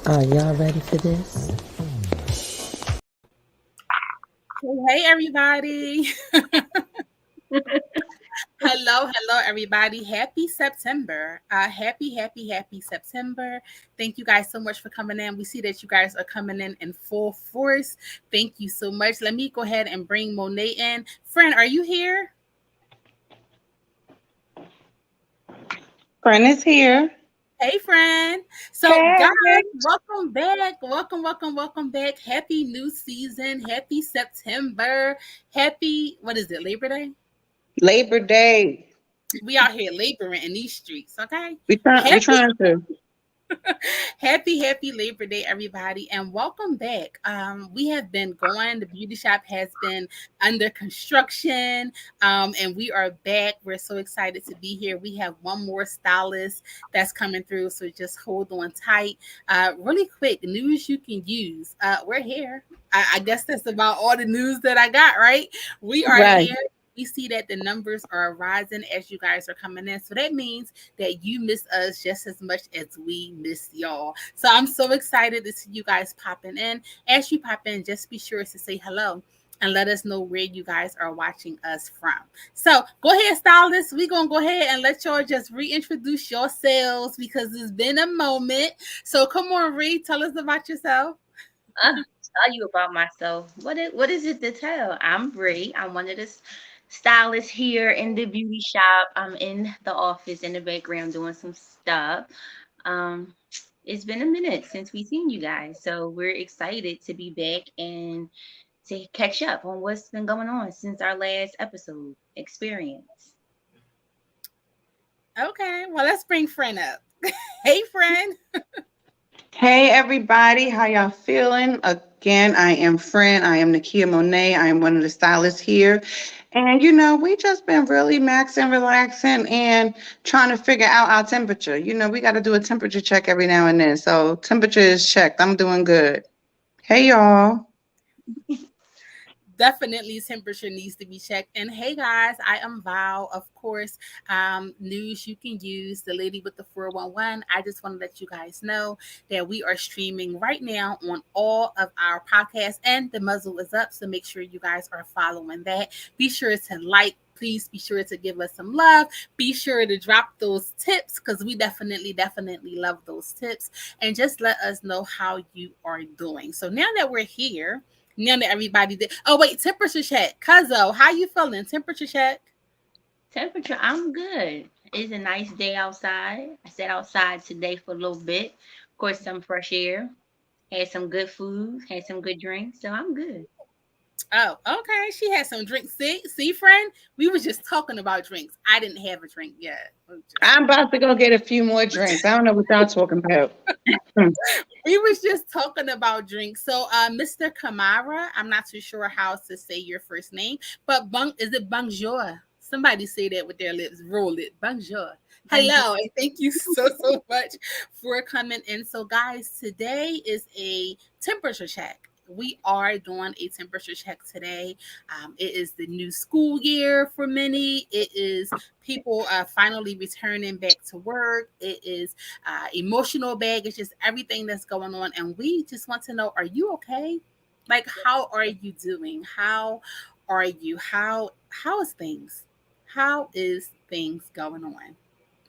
Are y'all ready for this? Hey, everybody. Hello, everybody. Happy September. Happy September. Thank you guys so much for coming in. We see that you guys are coming in full force. Thank you so much. Let me go ahead and bring Monet in. Friend, are you here? Friend is here. Hey, friend. So, Hey. guys, welcome back. Welcome back. Happy new season. Happy September. Happy, what is it, Labor Day? Labor Day. We out here laboring in these streets, okay? We Happy trying to. happy Labor Day, everybody, and welcome back. We have been going. The beauty shop has been under construction, and we are back. We're so excited to be here. We have one more stylist that's coming through, so just hold on tight. Really quick, news you can use. We're here. I guess that's about all the news that I got. Right? We are Right. here. We see that the numbers are rising as you guys are coming in. So that means that you miss us just as much as we miss y'all. So I'm so excited to see you guys popping in. As you pop in, just be sure to say hello and let us know where you guys are watching us from. So go ahead, stylist. We're going to go ahead and let y'all just reintroduce yourselves because it's been a moment. So come on, Ree, tell us about yourself. Tell you about myself. What is it to tell? I'm Bree. I'm one of the stylists here in the beauty shop. I'm in the office in the background doing some stuff. Um, it's been a minute since we seen you guys, so we're excited to be back and to catch up on what's been going on since our last episode experience. Okay, well, let's bring friend up. Hey, friend. Hey everybody, how y'all feeling? Again, I am Friend. I am Nakia Monet. I am one of the stylists here. And we just been really maxing, relaxing, and trying to figure out our temperature. We got to do a temperature check every now and then. So temperature is checked. I'm doing good. Hey y'all. Definitely temperature needs to be checked. And hey guys, I am Val, of course. News you can use, the lady with the 411. I just want to let you guys know that we are streaming right now on all of our podcasts, and the muzzle is up. So make sure you guys are following that. Be sure to like. Please be sure to give us some love. Be sure to drop those tips because we definitely love those tips. And just let us know how you are doing. So now that we're here, now that everybody did. Oh wait, temperature check. Cuzzo, how you feeling? Temperature check. Temperature, I'm good. It's a nice day outside. I sat outside today for a little bit. Of course, some fresh air. Had some good food. Had some good drinks. So I'm good. Oh, okay. She had some drinks. See, friend. We was just talking about drinks. I didn't have a drink yet. I'm about to go get a few more drinks. I don't know what y'all talking about. Hmm. We was just talking about drinks. So, Mr. Kamara, I'm not too sure how to say your first name, but is it bonjour? Somebody say that with their lips. Roll it. Bonjour. Bonjour. Hello, and thank you so much for coming in. So, guys, today is a temperature check. We are doing a temperature check today. It is the new school year for many. It is people finally returning back to work. It is emotional baggage, just everything that's going on. And we just want to know, are you okay? Like, how are you doing? How are you? How is things? How is things going on?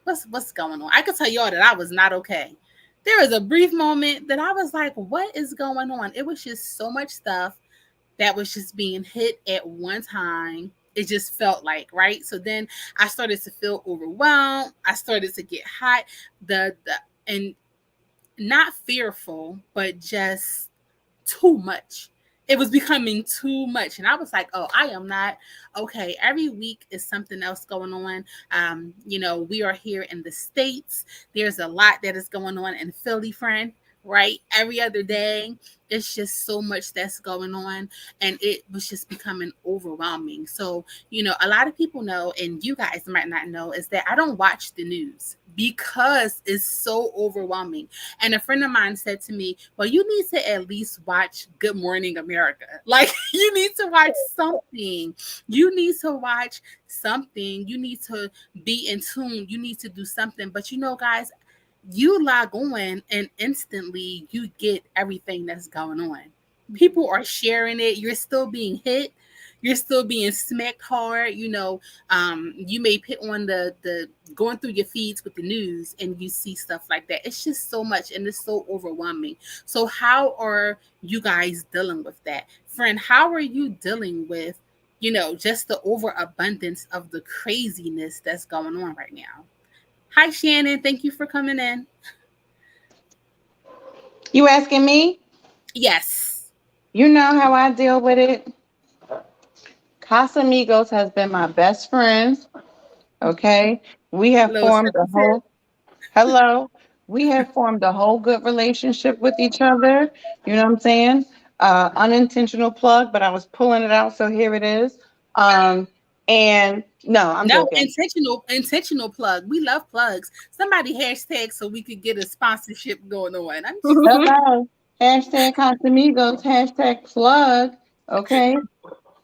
What's going on? I could tell y'all that I was not okay. There was a brief moment that I was like, what is going on? It was just so much stuff that was just being hit at one time. It just felt like, right? So then I started to feel overwhelmed. I started to get hot. The and not fearful, but just too much. It was becoming too much. And I was like, oh, I am not okay. Every week is something else going on. We are here in the States. There's a lot that is going on in Philly, friend, right? Every other day, it's just so much that's going on. And it was just becoming overwhelming. So, a lot of people know, and you guys might not know, is that I don't watch the news because it's so overwhelming. And a friend of mine said to me, well, you need to at least watch Good Morning America. Like, you need to watch something. You need to watch something. You need to be in tune. You need to do something. But guys, you log on and instantly you get everything that's going on. People are sharing it. You're still being hit. You're still being smacked hard. You may put on the going through your feeds with the news and you see stuff like that. It's just so much and it's so overwhelming. So how are you guys dealing with that? Friend, how are you dealing with, just the overabundance of the craziness that's going on right now? Hi, Shannon. Thank you for coming in. You asking me? Yes. You know how I deal with it. Casamigos has been my best friend. Okay, we have Little formed a sensitive. whole hello. We have formed a whole good relationship with each other. You know what I'm saying? Unintentional plug, but I was pulling it out, so here it is. And no, I'm No, joking. intentional plug. We love plugs. Somebody hashtag so we could get a sponsorship going on. I'm just saying. Hello. Hashtag Casamigos. Hashtag plug. Okay.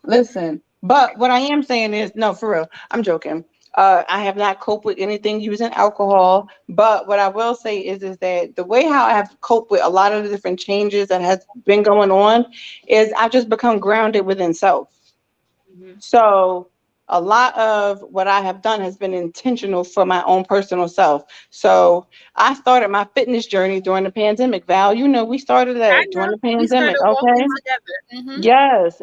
Listen, but what I am saying is, no, for real, I'm joking. I have not coped with anything using alcohol, but what I will say is that the way how I have coped with a lot of the different changes that has been going on is I've just become grounded within self. Mhm. So a lot of what I have done has been intentional for my own personal self. So I started my fitness journey during the pandemic. Val, we started I that during know. the We pandemic. started walking Okay. together. Yes,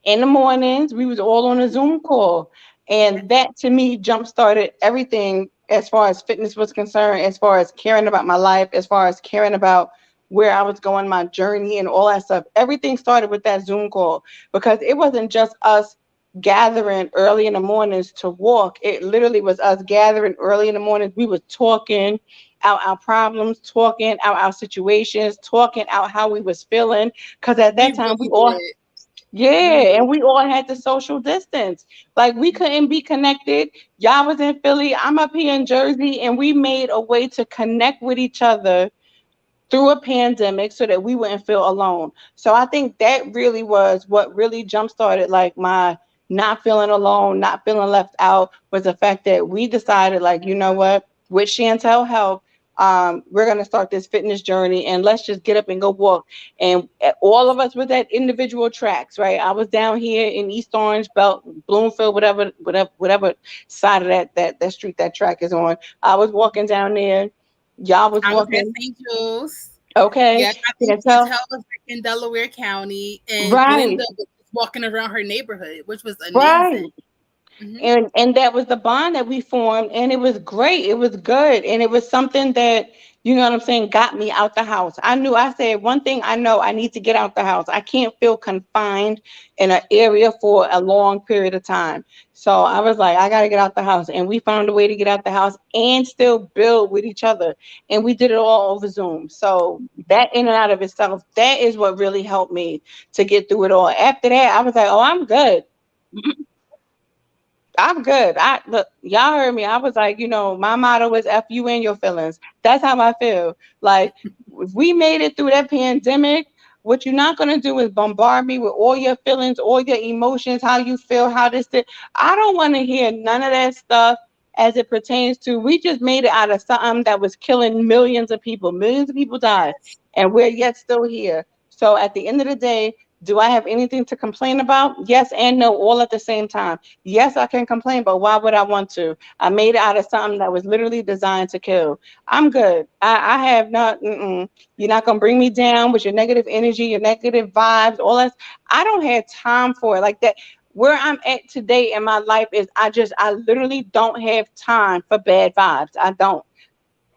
in the mornings we was all on a Zoom call, and that to me jump started everything as far as fitness was concerned, as far as caring about my life, as far as caring about where I was going, my journey and all that stuff. Everything started with that Zoom call, because it wasn't just us gathering early in the mornings to walk. It literally was us gathering early in the mornings. We were talking out our problems, talking out our situations, talking out how we was feeling, because at We that time really did. We yeah, really and we all had the social distance. Like we couldn't be connected. Y'all was in Philly, I'm up here in Jersey, and we made a way to connect with each other through a pandemic so that we wouldn't feel alone. So I think that really was what really jump started like my not feeling alone, not feeling left out, was the fact that we decided, like, you know what, with Chantel help, we're gonna start this fitness journey and let's just get up and go walk. And all of us with that individual tracks, right? I was down here in East Orange, Belt, Bloomfield, whatever side of that street that track is on. I was walking down there. Y'all was I was at walking. St. Jules. Okay, Yeah, I think Chantel, Chantel was back in Delaware County, and right, Glenda was walking around her neighborhood, which was amazing. right. Hmm. And that was the bond that we formed, and it was great, it was good, and it was something that, you know what I'm saying, got me out the house. I knew, I said one thing, I know I need to get out the house. I can't feel confined in an area for a long period of time. So I was like, I got to get out the house, and we found a way to get out the house and still build with each other, and we did it all over Zoom. So that in and out of itself, that is what really helped me to get through it all. After that, I was like, oh, I'm good. I'm good. I look, y'all heard me. I was like, my motto is F you and your feelings. That's how I feel. Like, if we made it through that pandemic, what you're not gonna do is bombard me with all your feelings, all your emotions, how you feel, how this did. I don't want to hear none of that stuff as it pertains to we just made it out of something that was killing millions of people. Millions of people died, and we're yet still here. So at the end of the day, do I have anything to complain about? Yes and no, all at the same time. Yes, I can complain, but why would I want to? I made it out of something that was literally designed to kill. I'm good. I have not. You're not gonna bring me down with your negative energy, your negative vibes, all that. I don't have time for it like that. Where I'm at today in my life is I literally don't have time for bad vibes. I don't.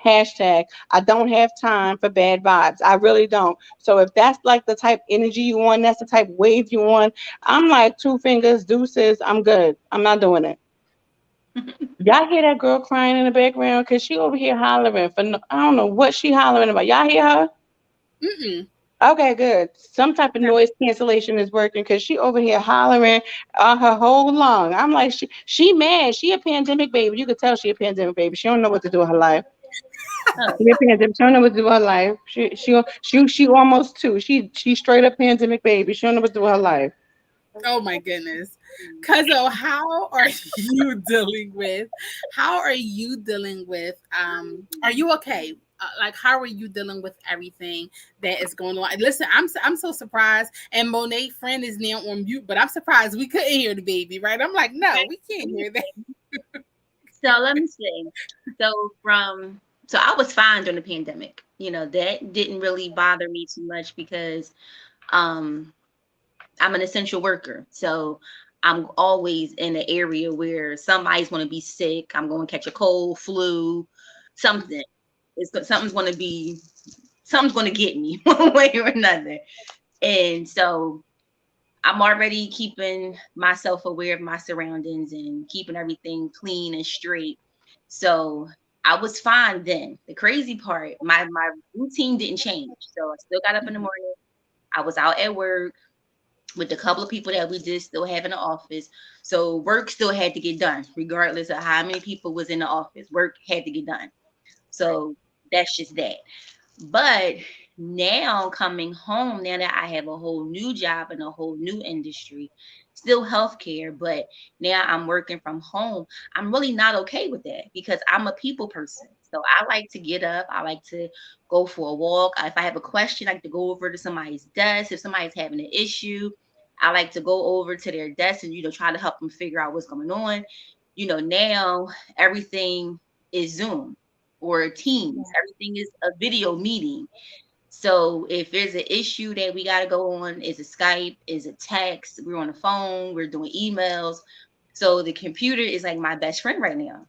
Hashtag, I don't have time for bad vibes. I really don't. So if that's like the type energy you want, that's the type wave you want, I'm like two fingers, deuces. I'm good. I'm not doing it. Y'all hear that girl crying in the background? Cause she over here hollering for no, I don't know what she hollering about. Y'all hear her? Mm-mm. Okay, good. Some type of noise cancellation is working because she over here hollering her whole lung. I'm like, she mad. She a pandemic baby. You could tell she a pandemic baby. She don't know what to do with her life. Oh, She a pandemic. She don't know what to do with her life. She almost two. She straight up pandemic baby. She don't know what to do with her life. Oh my goodness. Cuzzo, how are you dealing with are you okay? like how are you dealing with everything that is going on? And listen, I'm so surprised. And Monet friend is now on mute, but I'm surprised we couldn't hear the baby. Right? I'm like, no, we can't hear that. So let me see. So so I was fine during the pandemic. That didn't really bother me too much because um I'm an essential worker. So I'm always in an area where somebody's going to be sick. I'm going to catch a cold, flu, something. Something's going to be something's going to get me one way or another. And so I'm already keeping myself aware of my surroundings and keeping everything clean and straight. So I was fine then. The crazy part, my routine didn't change. So I still got up in the morning. I was out at work with the couple of people that we did still have in the office. So work still had to get done, regardless of how many people was in the office. Work had to get done. So that's just that. But now coming home, now that I have a whole new job in a whole new industry, still healthcare, but now I'm working from home. I'm really not okay with that because I'm a people person. So I like to get up. I like to go for a walk. If I have a question, I like to go over to somebody's desk. If somebody's having an issue, I like to go over to their desk and, try to help them figure out what's going on. Now everything is Zoom or Teams. Everything is a video meeting. So if there's an issue that we got to go on, is it Skype, is it text, we're on the phone, we're doing emails. So the computer is like my best friend right now.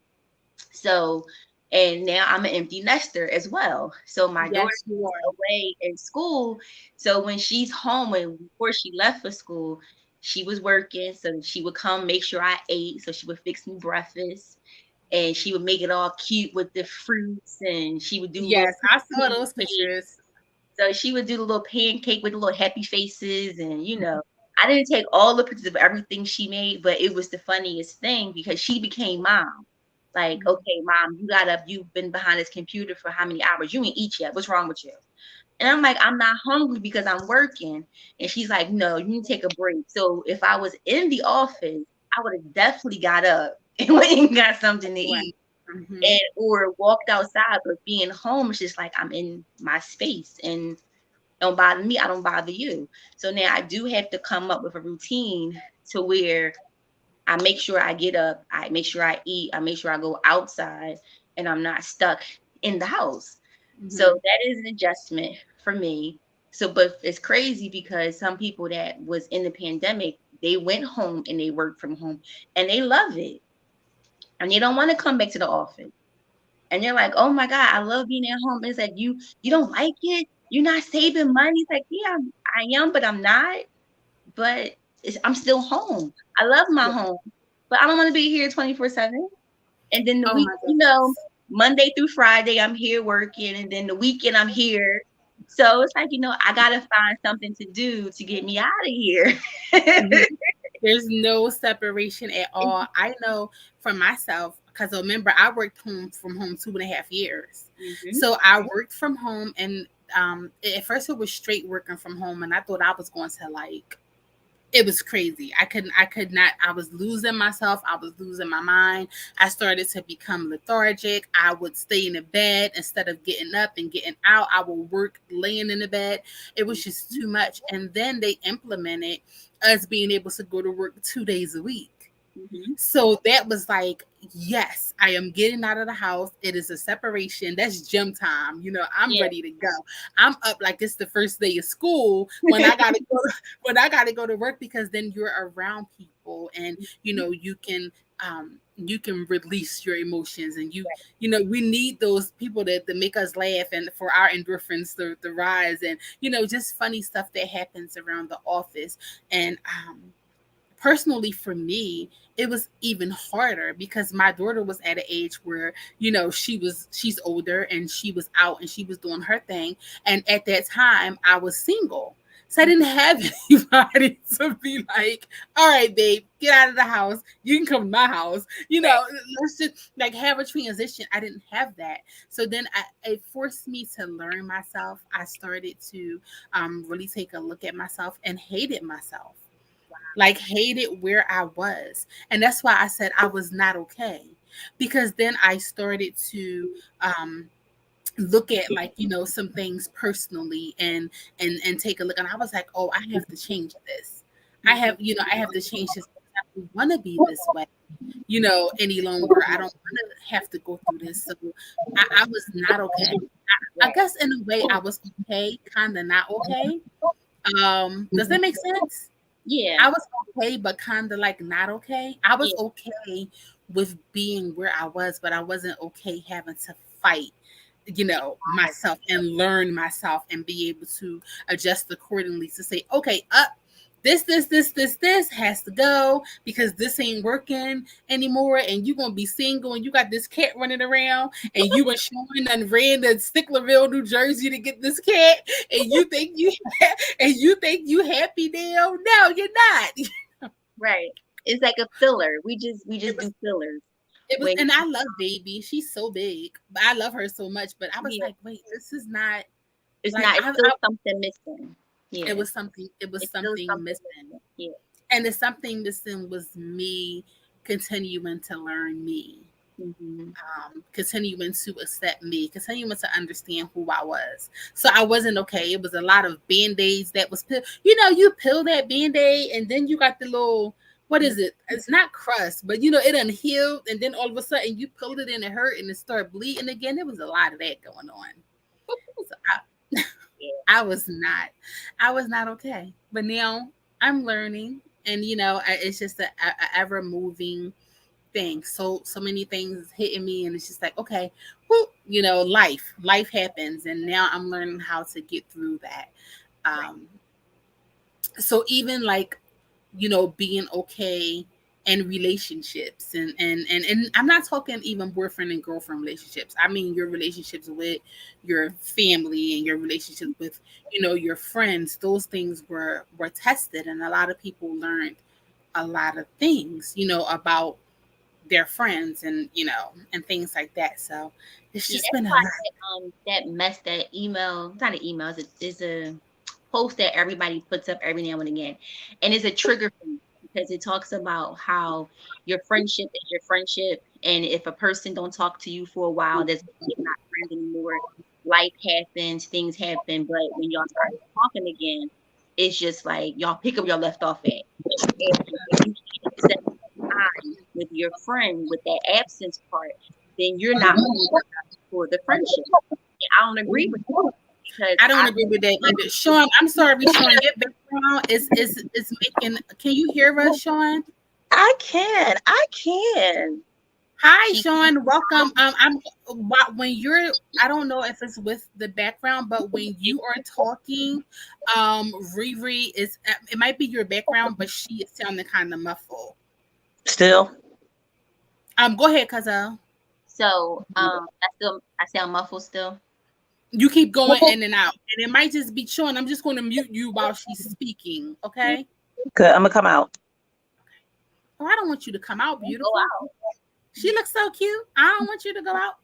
So, and now I'm an empty nester as well. So my daughter Yes, you is are. away in school. So when she's home and before she left for school, she was working. So she would come make sure I ate. So she would fix me breakfast and she would make it all cute with the fruits and she would do little Yes, I saw those pancakes. pictures. So she would do the little pancake with the little happy faces and I didn't take all the pictures of everything she made, but it was the funniest thing because she became mom. Like, okay, mom, you got up, you've been behind this computer for how many hours? You ain't eat yet. What's wrong with you? And I'm like, I'm not hungry because I'm working. And she's like, no, you need to take a break. So if I was in the office, I would have definitely got up and went and got something to Right. eat Mm-hmm. and or walked outside. But being home is just like I'm in my space and don't bother me, I don't bother you. So now I do have to come up with a routine to where I make sure I get up, I make sure I eat, I make sure I go outside, and I'm not stuck in the house. So Mm-hmm. that is an adjustment for me. So, but it's crazy because some people that was in the pandemic, they went home and they worked from home and they love it. And they don't want to come back to the office. And you're like, oh my God, I love being at home. It's like you don't like it? You're not saving money. It's like, yeah, I am, but I'm not. But I'm still home. I love my home, but I don't want to be here 24/7. And then the Oh week, my goodness. Monday through Friday, I'm here working, and then the weekend I'm here. So it's like, I gotta find something to do to get me out of here. Mhm. There's no separation at all. I know for myself, because remember, I worked home from home 2.5 years. Mhm. So I worked from home, and at first it was straight working from home, and I thought I was going to like it was crazy. I could not, I was losing myself. I was losing my mind. I started to become lethargic. I would stay in the bed instead of getting up and getting out. I would work laying in the bed. It was just too much. And then they implemented us being able to go to work 2 days a week. Mhm. So that was like, yes, I am getting out of the house. It is a separation. That's gym time. I'm Yeah. ready to go. I'm up like it's the first day of school when I gotta go when I gotta go to work because then you're around people and you can release your emotions and we need those people that make us laugh and for our endorphins to rise and just funny stuff that happens around the office and personally for me it was even harder because my daughter was at an age where she's older and she was out and she was doing her thing and at that time I was single, so I didn't have anybody to be like, all right babe, get out of the house, you can come to my house, Right. let's just like have a transition. I didn't have that, so then it forced me to learn myself. I started to really take a look at myself and hated myself, like hated where I was. And that's why I said I was not okay. Because then I started to look at, like, some things personally, and take a look, and I was like, oh, I have to change this. I have to change this. I don't want to be this way, any longer. I don't want to have to go through this. So I was not okay. I Right. guess in a way I was okay, kind of not okay. Does that make sense? Yeah. I was okay, but kind of like not okay. I was Yeah. okay with being where I was, but I wasn't okay having to fight, myself, and learn myself, and be able to adjust accordingly to say, okay, up. This has to go because this ain't working anymore, and you're gonna be single, and you got this cat running around, and you and Sean done ran to Sticklerville, New Jersey to get this cat, and you think you happy now? No, you're not. Right. It's like a filler. We just do fillers. It was, When and I love Baby. She's so big, but I love her so much. But I was yeah, like, wait, this is not it's like not. It's still something missing. it Yeah. was something. It was It's still something something missing, missing. Yeah. and the something missing was me continuing to learn me, Mm-hmm. continuing to accept me, continuing to understand who I was. So I wasn't okay. It was a lot of band-aids that was you peel that band-aid, and then you got the little, what is it? It's not crust, but it unhealed, and then all of a sudden you pulled it and it hurt and it started bleeding again. There was a lot of that going on. So Yeah. I was not okay. But now I'm learning, and it's just a ever moving thing. So many things hitting me, and it's just like, okay, whoop, life happens, and now I'm learning how to get through that. Right. Um, so even like, being okay in relationships, and I'm not talking even boyfriend and girlfriend relationships. I mean your relationships with your family, and your relationships with, your friends. Those things were tested, and a lot of people learned a lot of things, about their friends, and things like that. So it's Yeah. just That's been a why lot. that mess, that email, it's not an email, it's a post that everybody puts up every now and again. And it's a trigger for me because it talks about how your friendship is your friendship. And if a person don't talk to you for a while, that's you're not friends anymore. Life happens, things happen, but when y'all start talking again, it's just like y'all pick up your left off at. And if you can't accept time with your friend with that absence part, then you're not for the friendship. I don't agree with that because I don't I agree with that either. Sean, I'm sorry, Sean, your background is making. Can you hear us, Sean? I can. I can. Hi, she Sean. Welcome. When you're, I don't know if it's with the background, but when you are talking, Riri is. It might be your background, but she is sounding kind of muffled. Still. Go ahead, Cuzzo. so I sound muffled still. You keep going in and out, and it might just be Sean. I'm just going to mute you while she's speaking. Okay. Good. I'm gonna come out. Oh, I don't want you to come out, Go beautiful. out. She looks so cute. I don't want you to go out.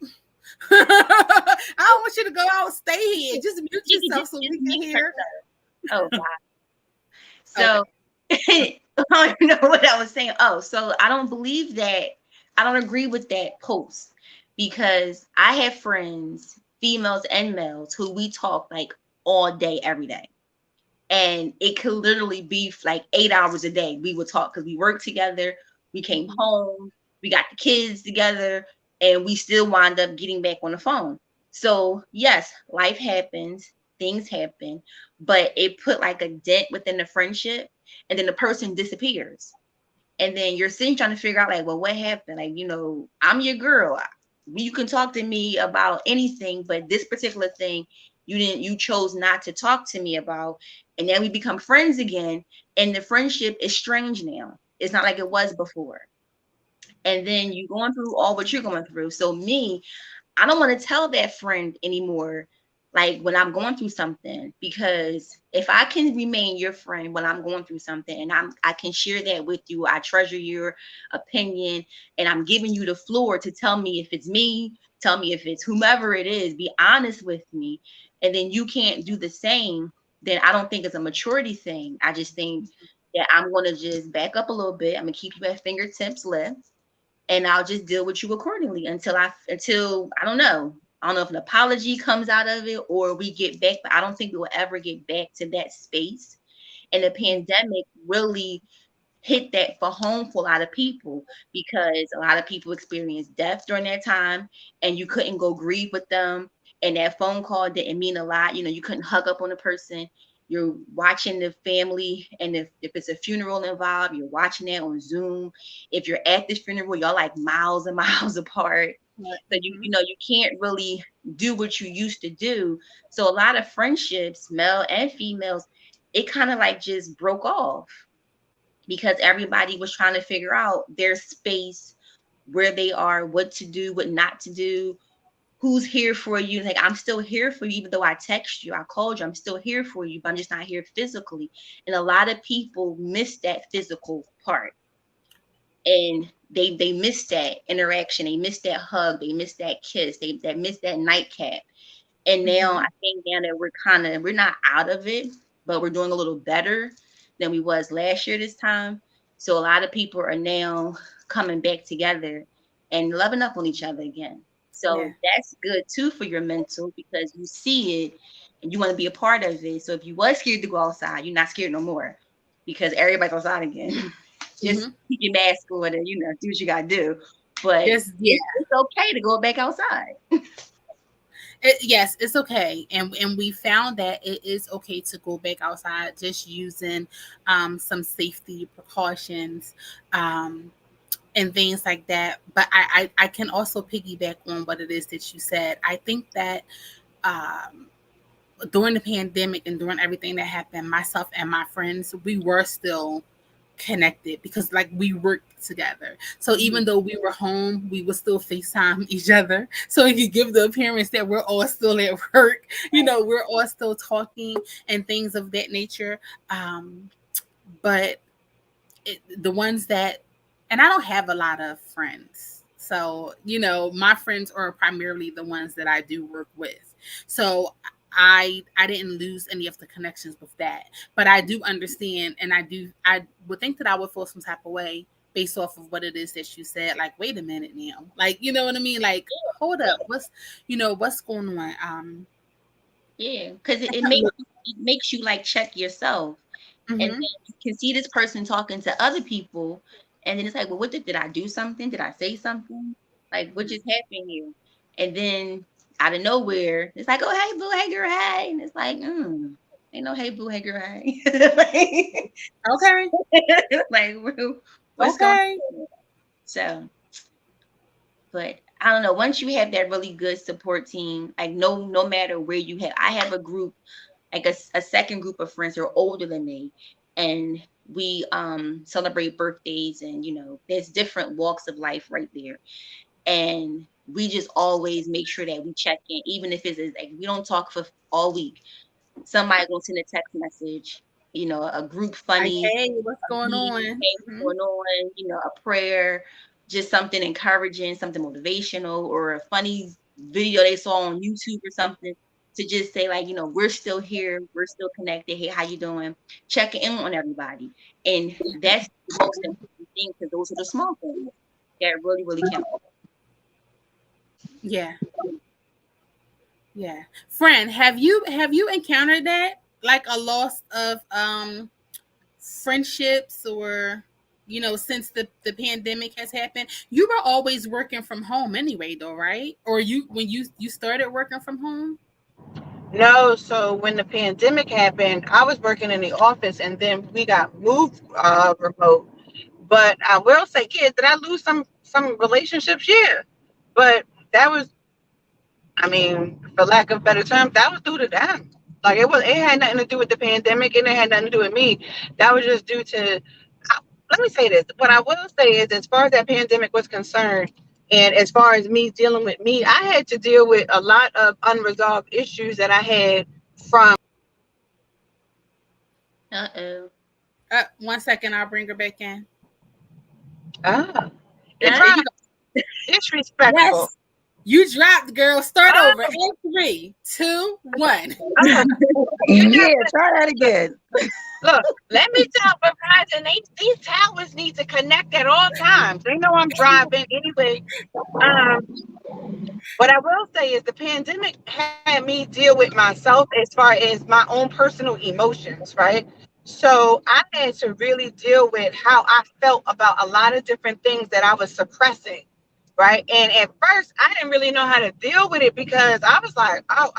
I don't want you to go out. Stay here. Just mute You can yourself so we can make hear. her. Oh God. Okay. So I don't even know what I was saying. Oh, so I don't believe that. I don't agree with that post because I have friends, females and males, who we talk like all day, every day. And it could literally be like 8 hours a day. We would talk because we worked together. We came home. We got the kids together, and we still wind up getting back on the phone. So yes, life happens, things happen, but it put like a dent within the friendship, and then the person disappears, and then you're sitting trying to figure out like, well, what happened? Like, I'm your girl. You can talk to me about anything, but this particular thing you chose not to talk to me about, and then we become friends again, and the friendship is strange now. It's not like it was before. And then you going through all what you're going through. So me, I don't want to tell that friend anymore, like when I'm going through something, because if I can remain your friend when I'm going through something, and I can share that with you, I treasure your opinion, and I'm giving you the floor to tell me if it's me, tell me if it's whomever it is, be honest with me, and then you can't do the same, then I don't think it's a maturity thing. I just think that I'm going to just back up a little bit. I'm going to keep you at fingertips left, and I'll just deal with you accordingly until I don't know. I don't know if an apology comes out of it or we get back, but I don't think we will ever get back to that space. And the pandemic really hit that for home for a lot of people because a lot of people experienced death during that time and you couldn't go grieve with them. And that phone call didn't mean a lot. You know, you couldn't hug up on a person. You're watching the family. And if it's a funeral involved, you're watching that on Zoom. If you're at the funeral, y'all like miles and miles apart. So you know, you can't really do what you used to do. So a lot of friendships, male and females, it kind of like just broke off because everybody was trying to figure out their space, where they are, what to do, what not to do, who's here for you. Like, I'm still here for you, even though I text you, I called you, I'm still here for you, but I'm just not here physically. And a lot of people miss that physical part. And they miss that interaction, they miss that hug, they miss that kiss, they miss that nightcap. And now I think now that we're not out of it, but we're doing a little better than we was last year this time. So a lot of people are now coming back together and loving up on each other again. So that's good too for your mental because you see it and you want to be a part of it. So if you was scared to go outside, you're not scared no more because everybody's outside again. Just keep your mask on and, you know, do what you got to do. But it's okay to go back outside. Yes, it's okay, and we found that it is okay to go back outside, just using some safety precautions and things like that. But I can also piggyback on what it is that you said. I think that during the pandemic and during everything that happened, myself and my friends, we were still connected because like we worked together. So even though we were home, we would still FaceTime each other. So if you give the appearance that we're all still at work, you know, we're all still talking and things of that nature. But the ones that, and I don't have a lot of friends. So, you know, my friends are primarily the ones that I do work with. So I didn't lose any of the connections with that, but I do understand, and I would think that I would feel some type of way based off of what it is that you said. Like, wait a minute now, like, you know what I mean? Like, hold up, what's going on? Yeah, because it makes you like check yourself, and then you can see this person talking to other people, and then it's like, well, what did I do something? Did I say something? Like, what just happened here? And then out of nowhere, it's like, oh, hey, boo, hey, girl, hey. And it's like, ain't no hey, boo, hey, girl, hey. Okay. Like, what's going on? So, but I don't know. Once you have that really good support team, like no matter where you have, I have a group, like a second group of friends who are older than me. And we celebrate birthdays and, you know, there's different walks of life right there. And we just always make sure that we check in, even if it's like we don't talk for all week. Somebody will send a text message, you know, a group funny, Hey, what's going on? hey, what's going on, you know, a prayer, just something encouraging, something motivational, or a funny video they saw on YouTube or something to just say, like, you know, we're still here, we're still connected. Hey, how you doing? Checking in on everybody. And that's the most important thing because those are the small things that really, really count. Yeah. Friend, have you encountered that? Like a loss of friendships or, you know, since the pandemic has happened? You were always working from home anyway though, right? Or when you started working from home? No, so when the pandemic happened, I was working in the office and then we got moved remote. But I will say, did I lose some relationships? Yeah. But that was, I mean, for lack of better term, that was due to them. Like it had nothing to do with the pandemic, and it had nothing to do with me. That was just due to. Let me say this. What I will say is, as far as that pandemic was concerned, and as far as me dealing with me, I had to deal with a lot of unresolved issues that I had from. 1 second, I'll bring her back in. It's disrespectful. Yes. You dropped, girl. Start over. In 3, 2, 1. Yeah, try that again. Look, let me tell Verizon, these towers need to connect at all times. They know I'm driving anyway. Um, what I will say is the pandemic had me deal with myself as far as my own personal emotions, right? So I had to really deal with how I felt about a lot of different things that I was suppressing, right? And at first, I didn't really know how to deal with it because I was like, "Oh,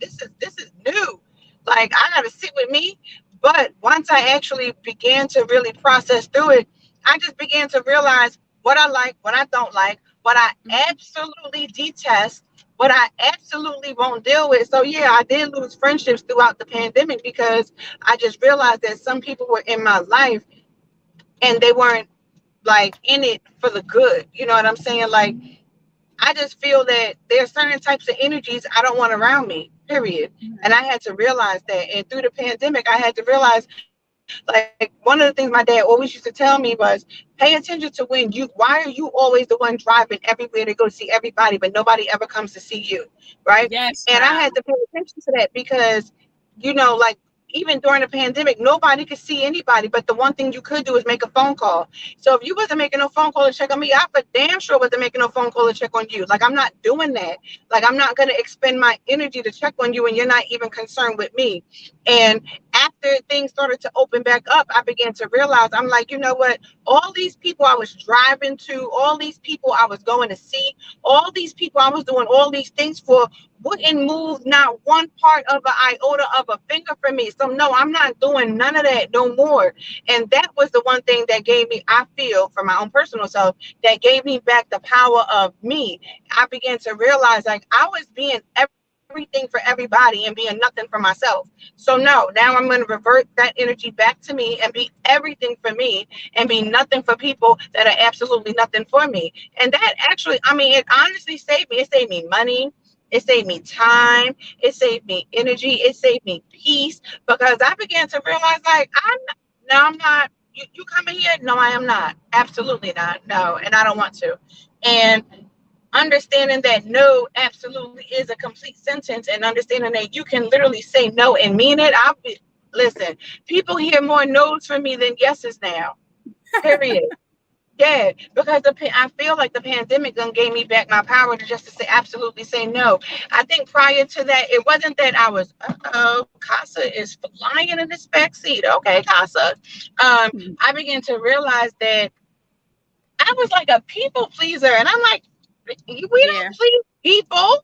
this is new. Like I got to sit with me." But once I actually began to really process through it, I just began to realize what I like, what I don't like, what I absolutely detest, what I absolutely won't deal with. So yeah, I did lose friendships throughout the pandemic because I just realized that some people were in my life and they weren't like in it for the good. You know what I'm saying? Like I just feel that there are certain types of energies I don't want around me, period. And I had to realize that. And through the pandemic, I had to realize, like, one of the things my dad always used to tell me was, pay attention to why are you always the one driving everywhere to go see everybody, but nobody ever comes to see you, right? Yes, And I had child. to pay attention to that because, like, even during the pandemic, nobody could see anybody. But the one thing you could do is make a phone call. So if you wasn't making no phone call to check on me, I for damn sure wasn't making no phone call to check on you. Like I'm not doing that. Like I'm not gonna expend my energy to check on you and you're not even concerned with me. And after things started to open back up, I began to realize I'm like, you know what? All these people I was driving to, all these people I was going to see, all these people I was doing all these things for wouldn't move not one part of an iota of a finger for me. So no, I'm not doing none of that no more. And that was the one thing that gave me, I feel, for my own personal self, that gave me back the power of me. I began to realize like I was being everything for everybody and being nothing for myself. So no, now I'm going to revert that energy back to me and be everything for me and be nothing for people that are absolutely nothing for me. And that actually, I mean, it honestly saved me. It saved me money. It saved me time. It saved me energy. It saved me peace because I began to realize like I'm not. You coming here? No, I am not. Absolutely not. No, and I don't want to. And understanding that no absolutely is a complete sentence and understanding that you can literally say no and mean it. Listen, people hear more no's from me than yeses now. Period. Yeah, because I feel like the pandemic done gave me back my power to just to say absolutely say no. I think prior to that, it wasn't that I was, oh, Casa is flying in this back seat. Okay, Casa. I began to realize that I was like a people pleaser, and I'm like, we Yeah. don't please people.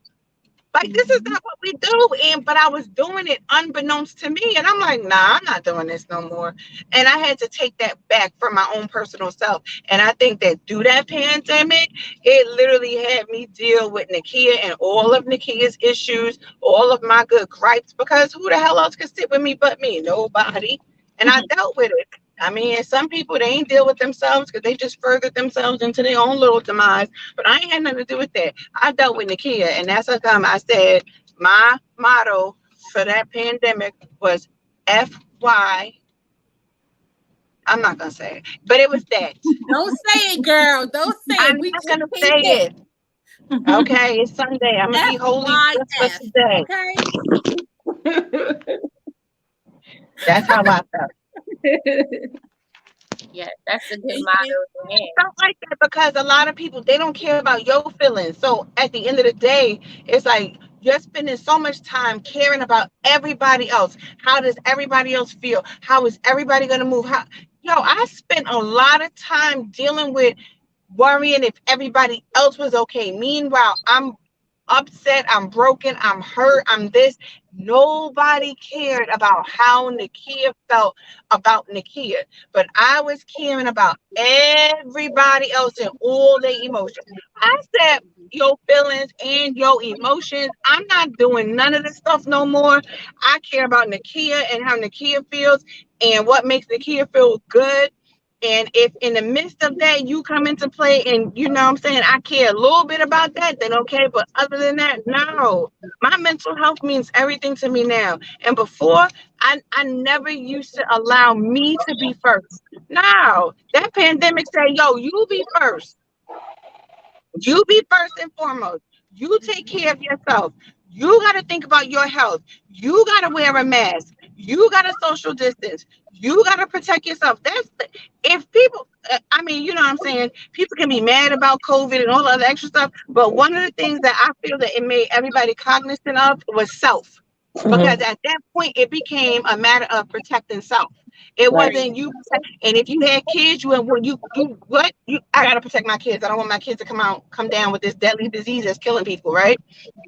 Like this is Mhm. not what we do. And but I was doing it unbeknownst to me. And I'm like, nah, I'm not doing this no more. And I had to take that back for my own personal self. And I think that through that pandemic, it literally had me deal with Nakia and all of Nakia's issues, all of my good gripes, because who the hell else could sit with me but me? Nobody. And I dealt with it. I mean, some people they ain't deal with themselves because they just furthered themselves into their own little demise. But I ain't had nothing to do with that. I dealt with Nakia, and that's how come I said my motto for that pandemic was FY. I'm not gonna say it, but it was that. Don't say it, girl. Don't say I'm it. We not just gonna say peeped it. it. Okay, it's Sunday. I'm gonna be holy just for FYF. today. Okay. That's how I felt. Yeah, that's a good And, motto and to have. Felt like that because a lot of people they don't care about your feelings. So at the end of the day, it's like you're spending so much time caring about everybody else. How does everybody else feel? How is everybody gonna move? I spent a lot of time dealing with worrying if everybody else was okay. Meanwhile, I'm upset, I'm broken, I'm hurt, I'm this. Nobody cared about how Nakia felt about Nakia, but I was caring about everybody else and all their emotions. I said, your feelings and your emotions. I'm not doing none of this stuff no more. I care about Nakia and how Nakia feels and what makes Nakia feel good. And if in the midst of that you come into play and you know what I'm saying, I care a little bit about that, then okay. But other than that, no. My mental health means everything to me now. And before, I never used to allow me to be first. Now, that pandemic said, yo, you be first. You be first and foremost. You take care of yourself. You got to think about your health. You got to wear a mask. You got to social distance. You got to protect yourself. If people, I mean, you know what I'm saying? People can be mad about COVID and all the other extra stuff. But one of the things that I feel that it made everybody cognizant of was self. Because Mhm. at that point, it became a matter of protecting self. It Right. Agree. wasn't you. And if you had kids, I got to protect my kids. I don't want my kids to come down with this deadly disease that's killing people, right?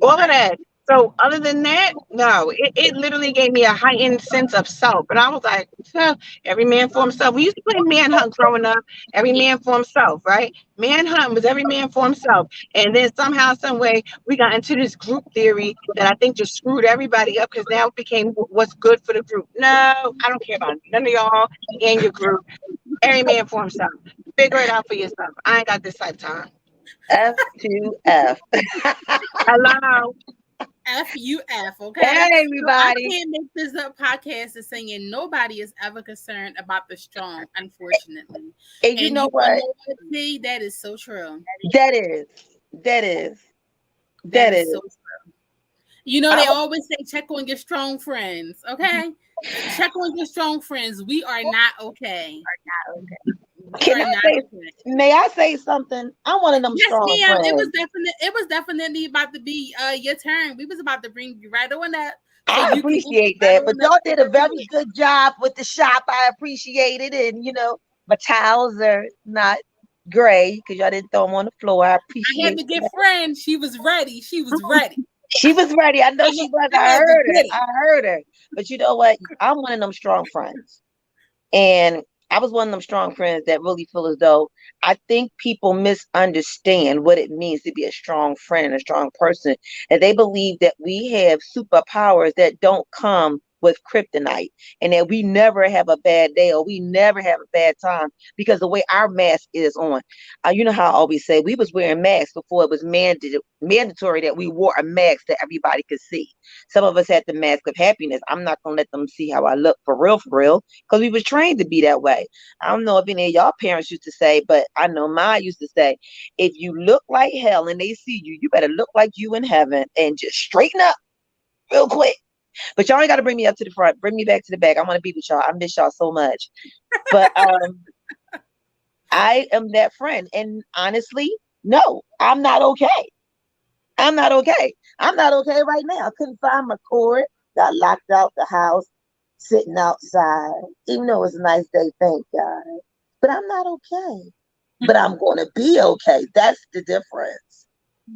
All of Right. that. So other than that, no, it literally gave me a heightened sense of self. But I was like, huh, every man for himself. We used to play manhunt growing up. Every Yeah. man for himself, right? Manhunt was every man for himself. And then somehow, some way, we got into this group theory that I think just screwed everybody up because now it became what's good for the group. No, I don't care about none of y'all and your group. Every man for himself. Figure it out for yourself. I ain't got this type of time. F to F. Hello. FUF, Hey, okay? So I everybody. can't make this up podcast is saying nobody is ever concerned about the strong, unfortunately. And you And know you wanna what? know what, T? That is so true. That is. That is. That That is is. so true. You know, I'm they always say check on your strong friends, okay? Check on your strong friends. We are not okay. We Can are I not say, okay. may I say something? I'm one of them Yes, strong ma'am. friends. It was definitely about to be your turn. We was about to bring you right on up so I you can just appreciate right that. But on up y'all and did a do very it. good job with the shop. I appreciate it. And, my towels are not gray because y'all didn't throw them on the floor. I I had appreciate to get that. friend. She was ready. She was ready. She was ready. I know she was. I I had to heard her. get it. I heard her. But you know what? I'm one of them strong friends. And I was one of them strong friends that really feel as though I think people misunderstand what it means to be a strong friend and a strong person. And they believe that we have superpowers that don't come with kryptonite and that we never have a bad day or we never have a bad time because the way our mask is on. You know how I always say we was wearing masks before it was mandatory that we wore a mask that everybody could see. Some of us had the mask of happiness. I'm not going to let them see how I look for real because we was trained to be that way. I don't know if any of y'all parents used to say, but I know mine used to say, if you look like hell and they see you, you better look like you in heaven and just straighten up real quick. But y'all ain't got to bring me up to the front. Bring me back to the back. I want to be with y'all. I miss y'all so much. But I am that friend. And honestly, no, I'm not okay. I'm not okay. I'm not okay right now. I couldn't find my cord. Got locked out the house, sitting outside. Even though it's a nice day, thank God. But I'm not okay. But I'm going to be okay. That's the difference.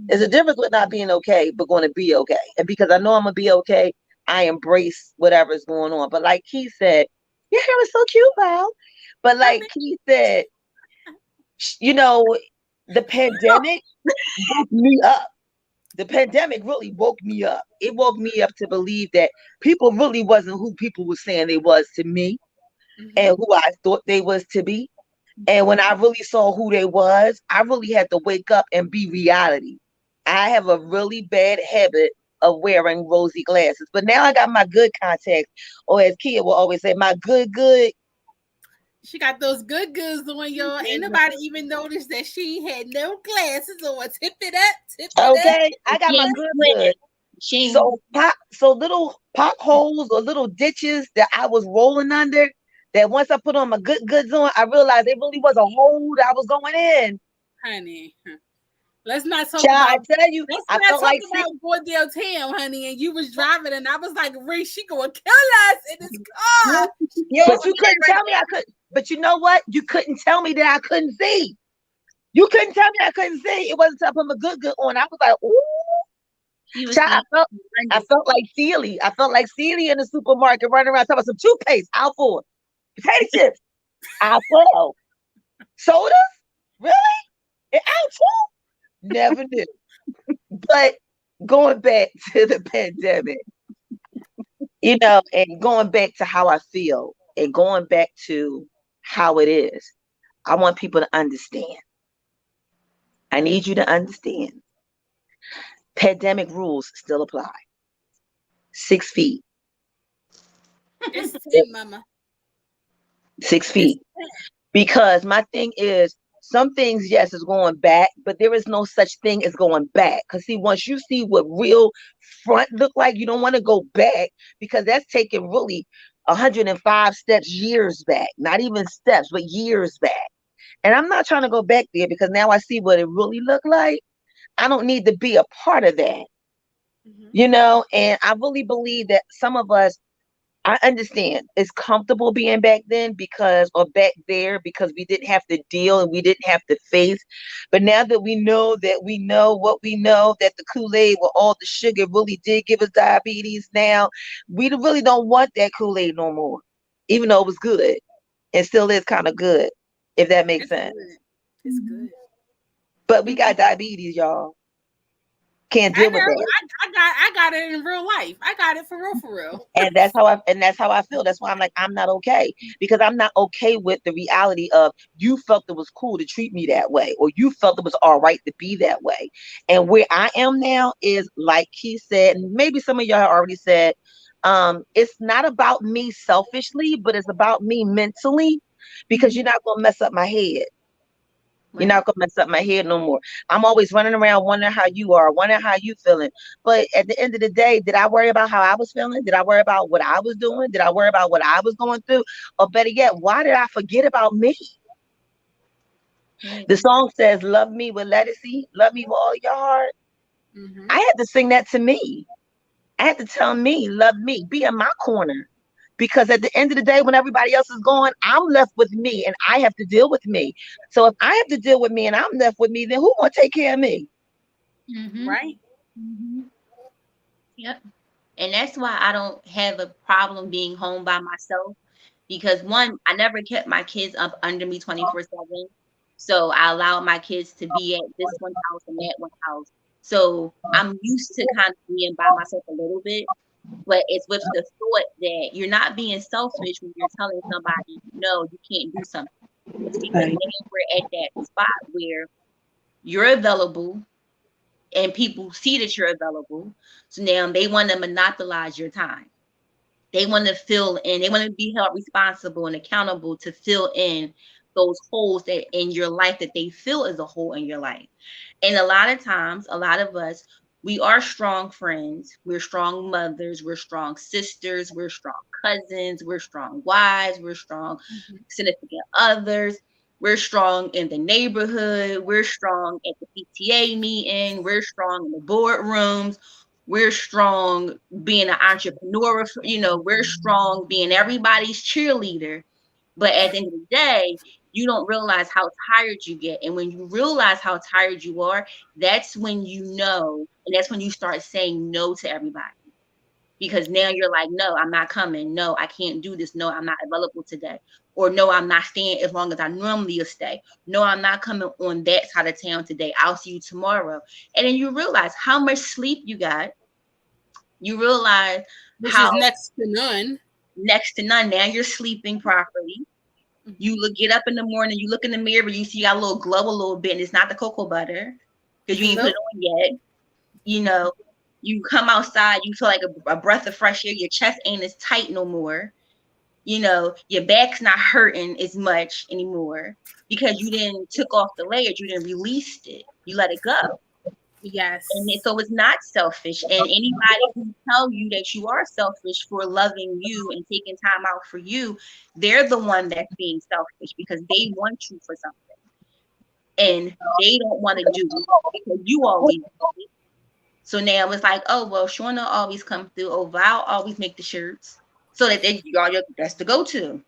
There's a difference with not being okay, but going to be okay. And because I know I'm going to be okay, I embrace whatever's going on. But like Keith said, your hair is so cute, Val. But like Honey, Keith said, you know, the pandemic woke me up. The pandemic really woke me up. It woke me up to believe that people really wasn't who people were saying they was to me mhm. and who I thought they was to be. And when I really saw who they was, I really had to wake up and be reality. I have a really bad habit of wearing rosy glasses, but now I got my good contacts, or as Kia will always say, my good. She got those good goods on, y'all. Ain't nobody even noticed that she had no glasses on. Tip it up, tip it up. Okay, I got She my ain't good. squinting. She ain't. So little potholes or little ditches that I was rolling under, that once I put on my good goods on, I realized it really was a hole that I was going in. Honey. Let's not talk Child, about I tell you, let's I not felt talk like about Gordell Town, honey. And you was driving, and I was like, Ray, she gonna kill us in this car. You don't but want you me couldn't right tell me I could. But you know what? You couldn't tell me that I couldn't see. You couldn't tell me I couldn't see. It wasn't until I put my good on. I was like, ooh, She was child, going I felt like Celie. I felt like Celie in the supermarket running around talking about some toothpaste, out for potato chips, out for sodas. Really? And out too? Never knew. But going back to the pandemic, and going back to how I feel and going back to how it is, I want people to understand. I need you to understand. Pandemic rules still apply. 6 feet. It's 10, mama. 6 It's feet. Because my thing is, Some things, yes, is going back, but there is no such thing as going back. Because see, once you see what real front look like, you don't want to go back because that's taking really 105 steps years back. Not even steps, but years back. And I'm not trying to go back there because now I see what it really looked like. I don't need to be a part of that, Mhm. you know? And I really believe that some of us, I understand it's comfortable being back then because, or back there because we didn't have to deal and we didn't have to face. But now that we know what we know, that the Kool-Aid with all the sugar really did give us diabetes now, we really don't want that Kool-Aid no more, even though it was good. It still is kind of good, if that makes It's sense. good. It's good. But we got diabetes, y'all. Can't I deal know. with that. I got it in real life. I got it for real, for real. And that's how I feel. That's why I'm like, I'm not okay. Because I'm not okay with the reality of you felt it was cool to treat me that way, or you felt it was all right to be that way. And where I am now is like he said, and maybe some of y'all already said, it's not about me selfishly, but it's about me mentally, because you're not gonna mess up my head. You're Right. not gonna mess up my head no more. I'm always running around wondering how you are, wondering how you feeling. But at the end of the day, did I worry about how I was feeling? Did I worry about what I was doing? Did I worry about what I was going through? Or better yet, why did I forget about me? Right. The song says, "Love me with legacy, love me with all your heart." Hmm. I had to sing that to me. I had to tell me, love me, be in my corner. Because at the end of the day, when everybody else is gone, I'm left with me and I have to deal with me. So if I have to deal with me and I'm left with me, then who gonna take care of me? Mm-hmm. Right. Mm-hmm. Yep. And that's why I don't have a problem being home by myself because one, I never kept my kids up under me 24/7. So I allowed my kids to be at this one house and that one house. So I'm used to kind of being by myself a little bit, but it's with the thought that you're not being selfish when you're telling somebody, no, you can't do something. Because Right. now we're at that spot where you're available and people see that you're available. So now they want to monopolize your time. They want to fill in, they want to be held responsible and accountable to fill in those holes that in your life that they feel is a hole in your life. And a lot of times, a lot of us, we are strong friends, we're strong mothers, we're strong sisters, we're strong cousins, we're strong wives, we're strong Hmm. significant others, we're strong in the neighborhood, we're strong at the PTA meeting, we're strong in the boardrooms, we're strong being an entrepreneur, we're strong being everybody's cheerleader. But at the end of the day, you don't realize how tired you get. And when you realize how tired you are, that's when you know, and that's when you start saying no to everybody. Because now you're like, no, I'm not coming. No, I can't do this. No, I'm not available today. Or no, I'm not staying as long as I normally would stay. No, I'm not coming on that side of town today. I'll see you tomorrow. And then you realize how much sleep you got. You realize Which how is next to none. next to none. Now you're sleeping properly. You Hmm. get up in the morning, you look in the mirror, you see you got a little glow a little bit, and it's not the cocoa butter because you ain't put it Nope. on yet. You know, you come outside, you feel like a breath of fresh air. Your chest ain't as tight no more. Your back's not hurting as much anymore because you didn't took off the layers, you didn't released it, you let it go. And Yes. so it's not selfish. And anybody who tell you that you are selfish for loving you and taking time out for you, they're the one that's being selfish because they want you for something. And they don't want to do it because you always do it. So now it's like, oh well, Shauna always come through. Oh, Val always make the shirts. So that that's the go-to.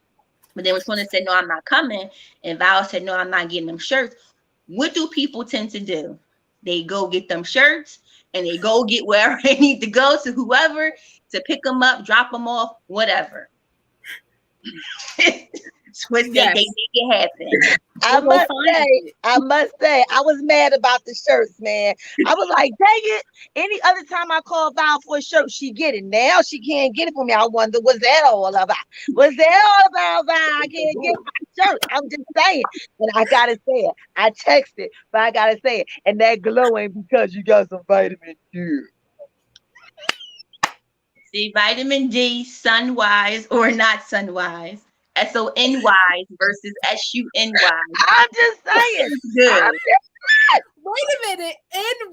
But then when Shauna said, no, I'm not coming, and Val said, no, I'm not getting them shirts, what do people tend to do? They go get them shirts and they go get wherever they need to go to whoever to pick them up, drop them off, whatever. Switch they Yes. make it happen. I They go must find say, it. I must say, I was mad about the shirts, man. I was like, dang it. Any other time I call Val for a shirt, she get it. Now she can't get it for me. I wonder, what's that all about? What's that all about, Val? I can't get my shirt. I'm just saying. And I gotta say it. I texted, but I gotta say it. And that glow ain't because you got some vitamin D. See, vitamin D, sun wise or not sun wise. SONY versus SUNY. I'm just saying. Good. Wait a minute.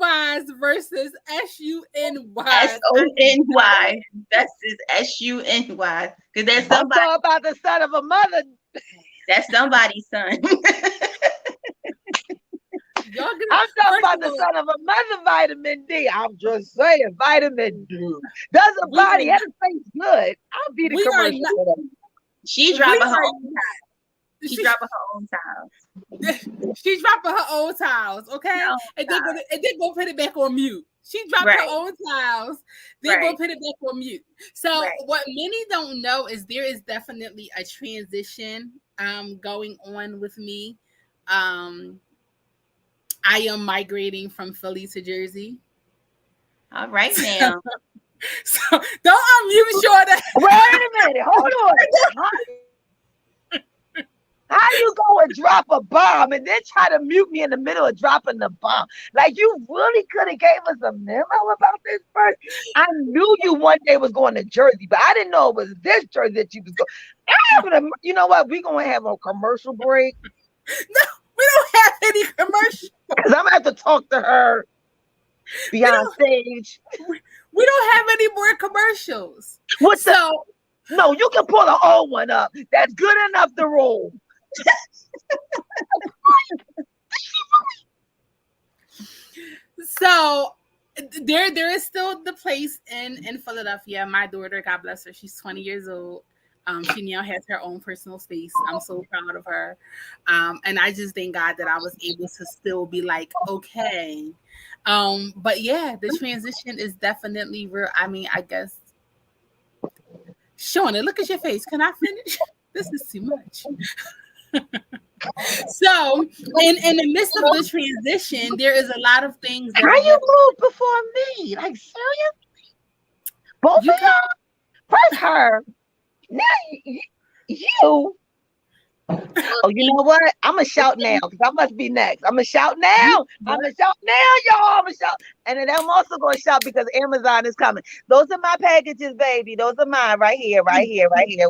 NYs versus SUNYs. SONY versus SUNY. Because there's I'm somebody. talking about the son of a mother. That's somebody's son. Y'all gonna, I'm talking about first the of all, son of a mother vitamin D. I'm just saying, vitamin D. Does a we are body not, ever taste good? I'll be the we are commercial not, for that. She we dropping her are own not. She dropping her own tiles. She's dropping her own tiles, okay? No, And then go put it back on mute. She dropped her right, own tiles, then go right, put it back on mute. So right. what many don't know is there is definitely a transition going on with me. I am migrating from Philly to Jersey. All right now. So don't unmute Shorty. Wait a minute, hold on. How you go and drop a bomb and then try to mute me in the middle of dropping the bomb? Like, you really could have gave us a memo about this first. I knew you one day was going to Jersey, but I didn't know it was this Jersey that you was going. You know what? We're going to have a commercial break. No, we don't have any commercials. Because I'm going to have to talk to her beyond stage. We don't have any more commercials. No, you can pull an old one up. That's good enough to roll. So there is still the place in Philadelphia. My daughter, God bless her, she's 20 years old. She now has her own personal space. I'm so proud of her. And I just thank God that I was able to still be like, okay. But yeah, the transition is definitely real. I mean, I guess, Shauna, look at your face. Can I finish? This is too much. So, in the midst of the transition, there is a lot of things that How you moved before me? Like, seriously? Both of y'all? First her. Now you. Oh, you know what? I'm going to shout now because I must be next. I'm going to shout now. I'm going to shout now, y'all. I'm going to shout. And then I'm also going to shout because Amazon is coming. Those are my packages, baby. Those are mine right here, right here, right here.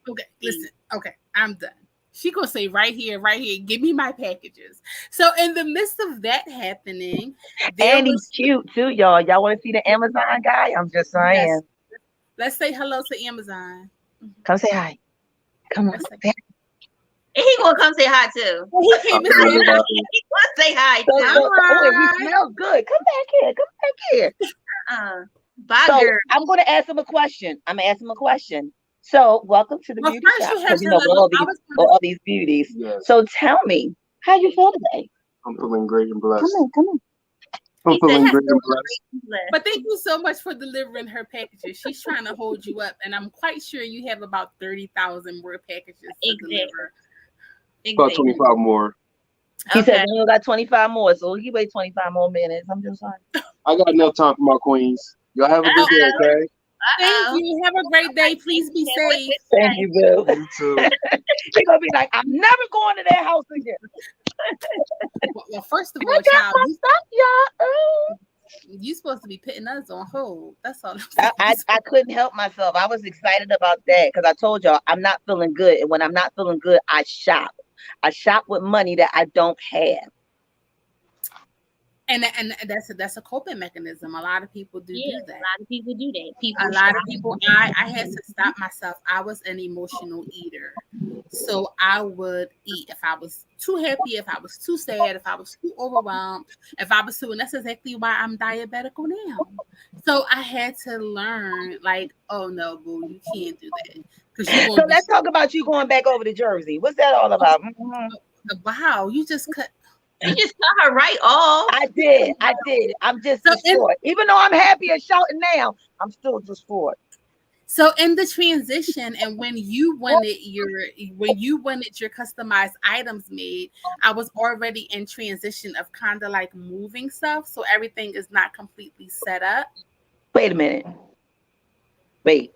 Okay, listen. Okay, I'm done. She gonna say right here, give me my packages. So in the midst of that happening, and he's cute too, y'all. Y'all want to see the Amazon guy? I'm just saying. Yes. Let's say hello to Amazon. Come say hi. Come on. And he gonna come say hi too. He came and said hi. He gonna say hi too. We smell good. Come back here. Bye, so girl. I'm gonna ask him a question. So, welcome to the beauty shop. Because you know all these beauties. Yes. So, tell me, how you feel today? I'm feeling great and blessed. Come on. I'm feeling great and blessed. But thank you so much for delivering her packages. She's trying to hold you up, and I'm quite sure you have about 30,000 more packages to deliver. About 25 more. He said we only got 25 more, so he wait 25 more minutes. I'm just like, I got enough time for my queens. Y'all have a good day, okay? Thank you. Have a great day. Please be safe. Thank you, Bill. You too. She's gonna be like, I'm never going to that house again. Well, first of all, child, you supposed to be putting us on hold. That's all. I couldn't help myself. I was excited about that because I told y'all I'm not feeling good, and when I'm not feeling good, I shop. I shop with money that I don't have. And that's a coping mechanism. A lot of people do that. A lot of people do that. A lot of people. I had to stop myself. I was an emotional eater, so I would eat if I was too happy, if I was too sad, if I was too overwhelmed, if I was too. And that's exactly why I'm diabetical now. So I had to learn, like, oh no, boo, you can't do that. So let's talk about you going back over to Jersey. What's that all about? Wow, you just cut. You just cut her right off. I did. I'm just for it. Even though I'm happy and shouting now, I'm still just for it. So in the transition, and when you wanted your customized items made, I was already in transition of kind of like moving stuff. So everything is not completely set up. Wait a minute. Wait.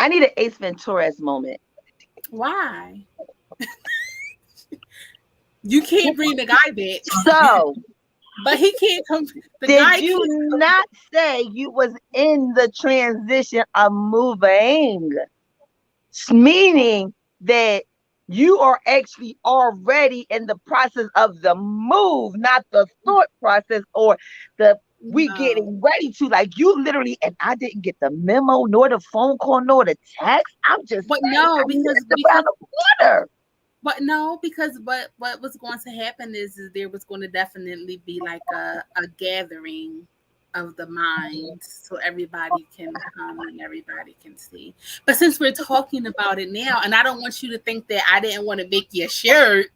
I need an Ace Ventura moment. Why? You can't bring the guy back. So, but he can't come. Did you not say you was in the transition of moving? meaning that you are actually already in the process of the move, not the thought process or the we No. getting ready to, like, you literally, and I didn't get the memo nor the phone call nor the text. I'm just But saying, no, I because lived around the corner. but no, because what was going to happen is there was going to definitely be like a gathering of the minds so everybody can come and everybody can see. But since we're talking about it now, and I don't want you to think that I didn't want to make you a shirt,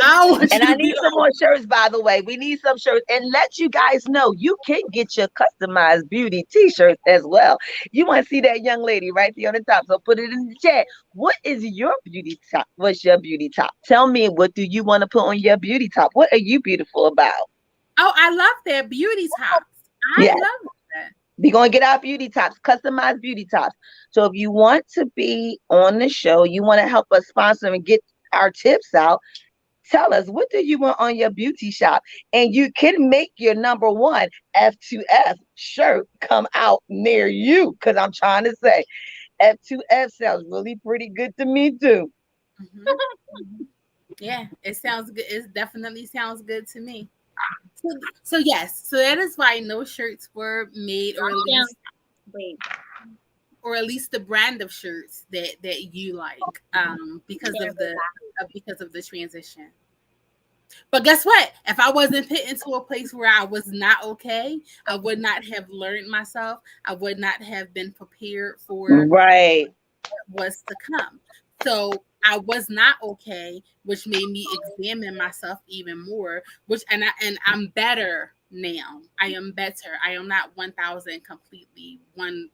I want And you I to be need some more shirts, by the way. We need some shirts. And let you guys know, you can get your customized beauty t-shirts as well. You want to see that young lady right there on the top. So put it in the chat. What is your beauty top? What's your beauty top? Tell me, what do you want to put on your beauty top? What are you beautiful about? Oh, I love their beauty tops. I Yeah, love that. we're going to get our beauty tops, customized beauty tops. So if you want to be on the show, you want to help us sponsor and get our tips out, tell us, what do you want on your beauty shop? And you can make your number one F2F shirt come out near you. Because I'm trying to say, F2F sounds really pretty good to me too. Hmm. Hmm. Yeah, it sounds good. It definitely sounds good to me. So, so yes, so that is why no shirts were made, Yeah. Wait. or at least the brand of shirts that you like, because There of we because of the transition. But guess what? If I wasn't put into a place where I was not okay, I would not have learned myself. I would not have been prepared for Right. was to come. So I was not okay, which made me examine myself even more. And I'm better now. I am better. I am not 1,000 completely 1%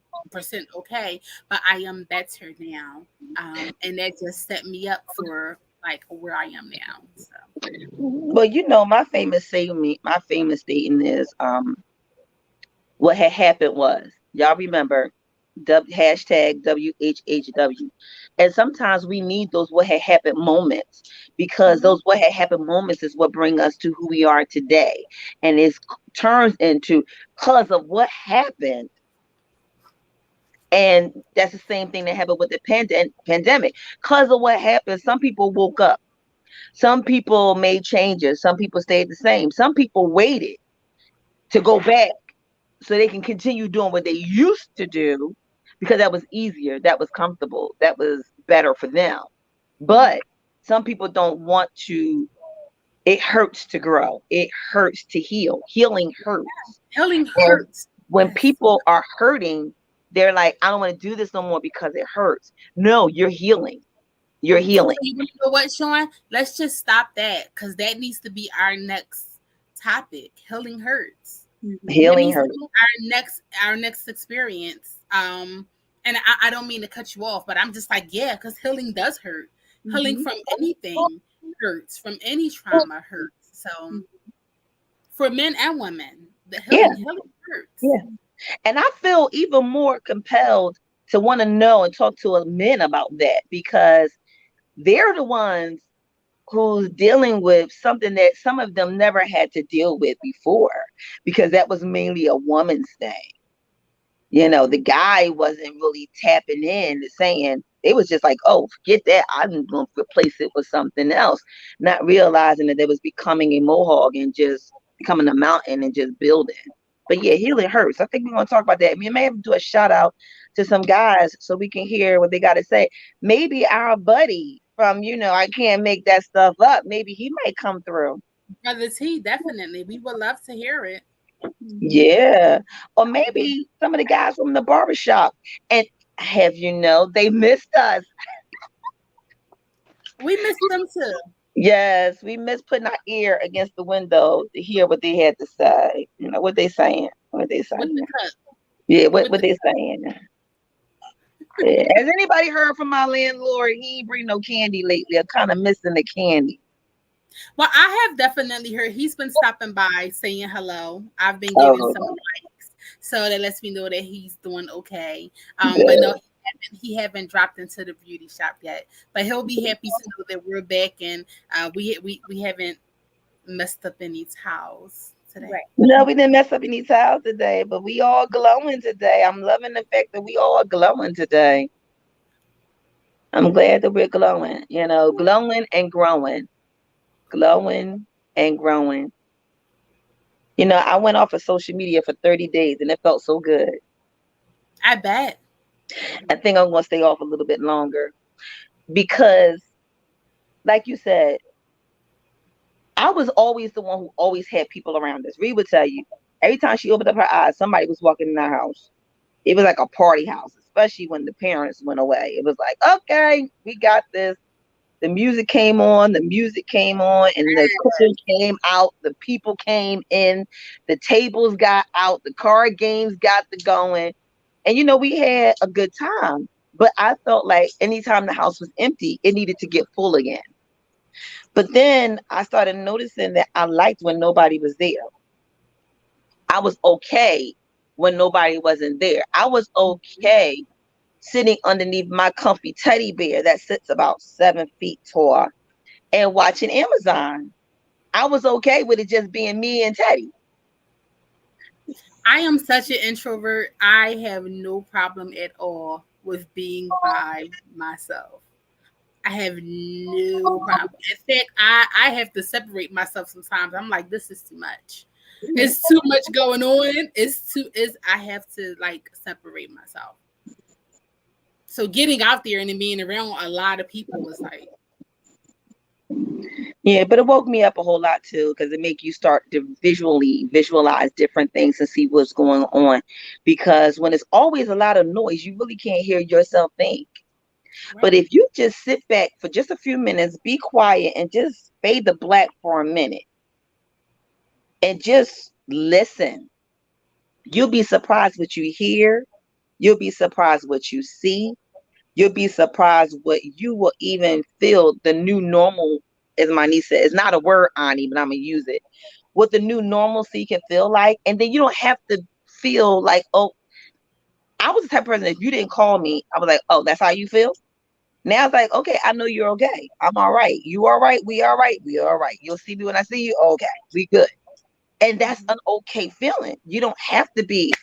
okay, but I am better now. And that just set me up for like where I am now. So Well, my famous saying, my famous statement is, what had happened was, y'all remember, hashtag WHHW. And sometimes we need those what had happened moments, because mhm. those what had happened moments is what bring us to who we are today. And it turns into, because of what happened. And that's the same thing that happened with the pandemic. Because of what happened, some people woke up. Some people made changes. Some people stayed the same. Some people waited to go back so they can continue doing what they used to do, because that was easier, that was comfortable, that was better for them. But some people don't want to. It hurts to grow, it hurts to heal. Healing hurts. Healing And hurts. when Yes. people are hurting, they're like, I don't want to do this no more because it hurts. No, you're healing. You're So healing. you know what, Sean? Let's just stop that because that needs to be our next topic. Healing hurts. Mhm. That Healing needs to hurts. be our next experience. And I don't mean to cut you off, but I'm just like, yeah, because healing does hurt. Healing Mhm. from anything hurts. From any trauma hurts. So for men and women, the Yeah, healing hurts. yeah. And I feel even more compelled to want to know and talk to men about that, because they're the ones who's dealing with something that some of them never had to deal with before, because that was mainly a woman's thing. The guy wasn't really tapping in to saying, it was just like, oh, forget that, I'm going to replace it with something else, not realizing that they was becoming a mohawk and just becoming a mountain and just building. But yeah, healing hurts. I think we're going to talk about that. We may have to do a shout out to some guys so we can hear what they got to say. Maybe our buddy from, I can't make that stuff up, maybe he might come through. Brother T, definitely. We would love to hear it. Mhm. Yeah. Or maybe some of the guys from the barbershop. And have they missed us. We miss them too. Yes, we miss putting our ear against the window to hear what they had to say. What they saying. What they With saying. the cut. Yeah, what, With what the they saying. Yeah. Has anybody heard from my landlord? He ain't bring no candy lately. I'm kind of missing the candy. Well, I have definitely heard he's been stopping by saying hello. I've been giving some Oh, likes, so that lets me know that he's doing okay. But no, good. he haven't dropped into the beauty shop yet. But he'll be happy to know that we're back and we haven't messed up any towels. today? Right. No, we didn't mess up any tiles today, but we all glowing today. I'm loving the fact that we all glowing today. I'm glad that we're glowing, glowing and growing, glowing and growing. I went off of social media for 30 days and it felt so good. I bet. I think I'm going to stay off a little bit longer because, like you said, I was always the one who always had people around us. Reed would tell you, every time she opened up her eyes, somebody was walking in our house. It was like a party house, especially when the parents went away. It was like, okay, we got this. The music came on, and the cooking came out, the people came in, the tables got out, the card games got to going. And we had a good time. But I felt like anytime the house was empty, it needed to get full again. But then I started noticing that I liked when nobody was there. I was okay when nobody wasn't there. I was okay sitting underneath my comfy teddy bear that sits about 7 feet tall and watching Amazon. I was okay with it just being me and Teddy. I am such an introvert. I have no problem at all with being by myself. I have no problem. In fact, I have to separate myself sometimes. I'm like, this is too much. It's too much going on. I have to like separate myself. So getting out there and then being around a lot of people was like, yeah, but it woke me up a whole lot too, because it make you start to visualize different things and see what's going on. Because when it's always a lot of noise, you really can't hear yourself think. right. But if you just sit back for just a few minutes, be quiet, and just fade the black for a minute and just listen, you'll be surprised what you hear. You'll be surprised what you see. You'll be surprised what you will even feel the new normal, as my niece said. It's not a word, Ani, but I'm going to use it. What the new normalcy can feel like. And then you don't have to feel like, oh, I was the type of person, if you didn't call me, I was like, oh, that's how you feel? Now it's like, okay, I know you're okay. I'm all right. You all right? We all right? We all right. You'll see me when I see you? Okay, we good. And that's an okay feeling. You don't have to be.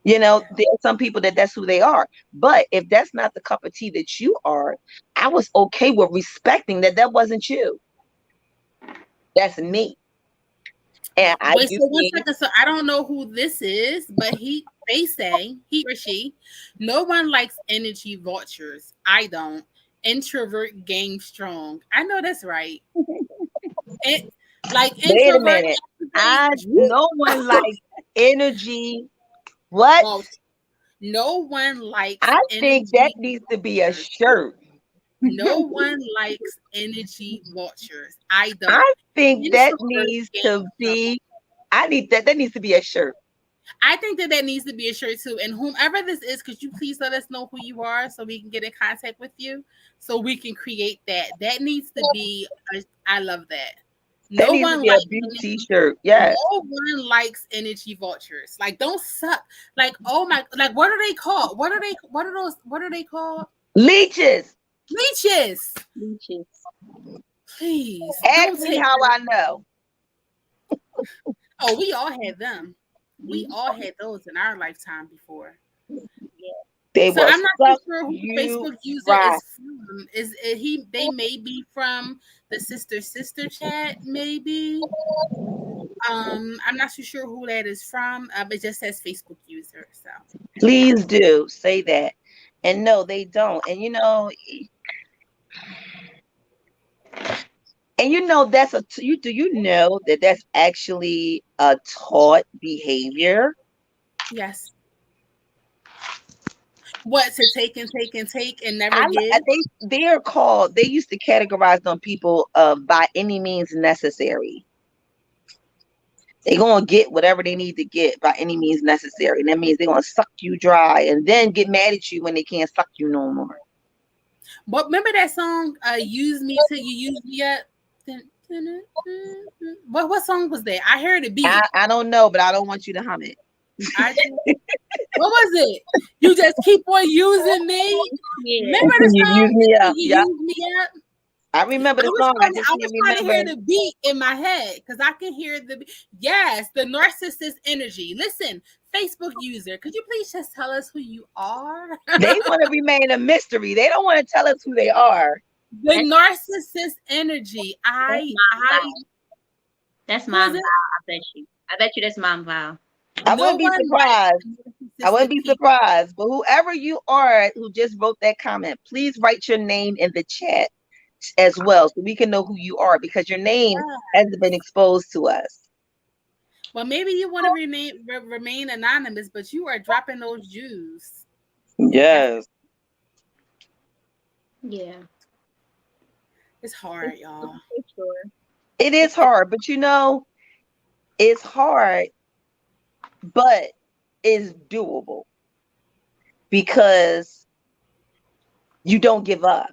There are some people that's who they are. But if that's not the cup of tea that you are, I was okay with respecting that wasn't you. That's me. And I Wait, do so one see. second. So I don't know who this is, but they say, he or she, no one likes energy vultures. I don't. Introvert game strong. I know that's right. Like Wait a introvert. minute. No one likes energy. What? No one likes I think that energy needs to be a vultures. shirt. No one likes energy vultures. I don't. I think that Introvert needs game to strong. be. That needs to be a shirt. I think that needs to be a shirt too. And whomever this is, could you please let us know who you are so we can get in contact with you, so we can create that. That needs to be. I love that. That No needs to one be a likes Beau-T shirt. Yes. No one likes energy vultures. Like, don't suck. Like, oh my, like, what are they called? What are they called? Leeches. Leeches. Leeches. Please Ask don't me take. how I know. Oh, we all had them. We all had those in our lifetime before. They So will I'm not too suck sure who the you Facebook user dry. is from. Is he? They may be from the sister chat, maybe. I'm not too sure who that is from. But it just says Facebook user. So Please do say that. And no, they don't. And that's do you know that that's actually a taught behavior? yes. What, to take and take and take and never give? They used to categorize on people by any means necessary. They're going to get whatever they need to get by any means necessary. And that means they're going to suck you dry and then get mad at you when they can't suck you no more. But remember that song, Use Me Till You Use Me Up? What song was that? I heard it beat. I don't know, but I don't want you to hum it. What was it? You just keep on using me. Yeah. Remember the You song? use me up. You Yeah. use me up. I remember I the was song. I trying to, just I can't was trying to hear remember. the beat in my head because I can hear yes, the narcissist energy. Listen, Facebook user, could you please just tell us who you are? They want to remain a mystery. They don't want to tell us who they are. The That's, narcissist energy. that's I Mom Val. That's who is Mom Val. it? I bet you that's Mom Val. I No wouldn't be one likes surprised. I wouldn't narcissistic be people. surprised. But whoever you are who just wrote that comment, please write your name in the chat as well so we can know who you are because your name hasn't been exposed to us. Well, maybe you want to remain anonymous, but you are dropping those Jews. Yes. Yeah. It's hard, y'all. Sure. It is hard, but it's hard, but it's doable because you don't give up.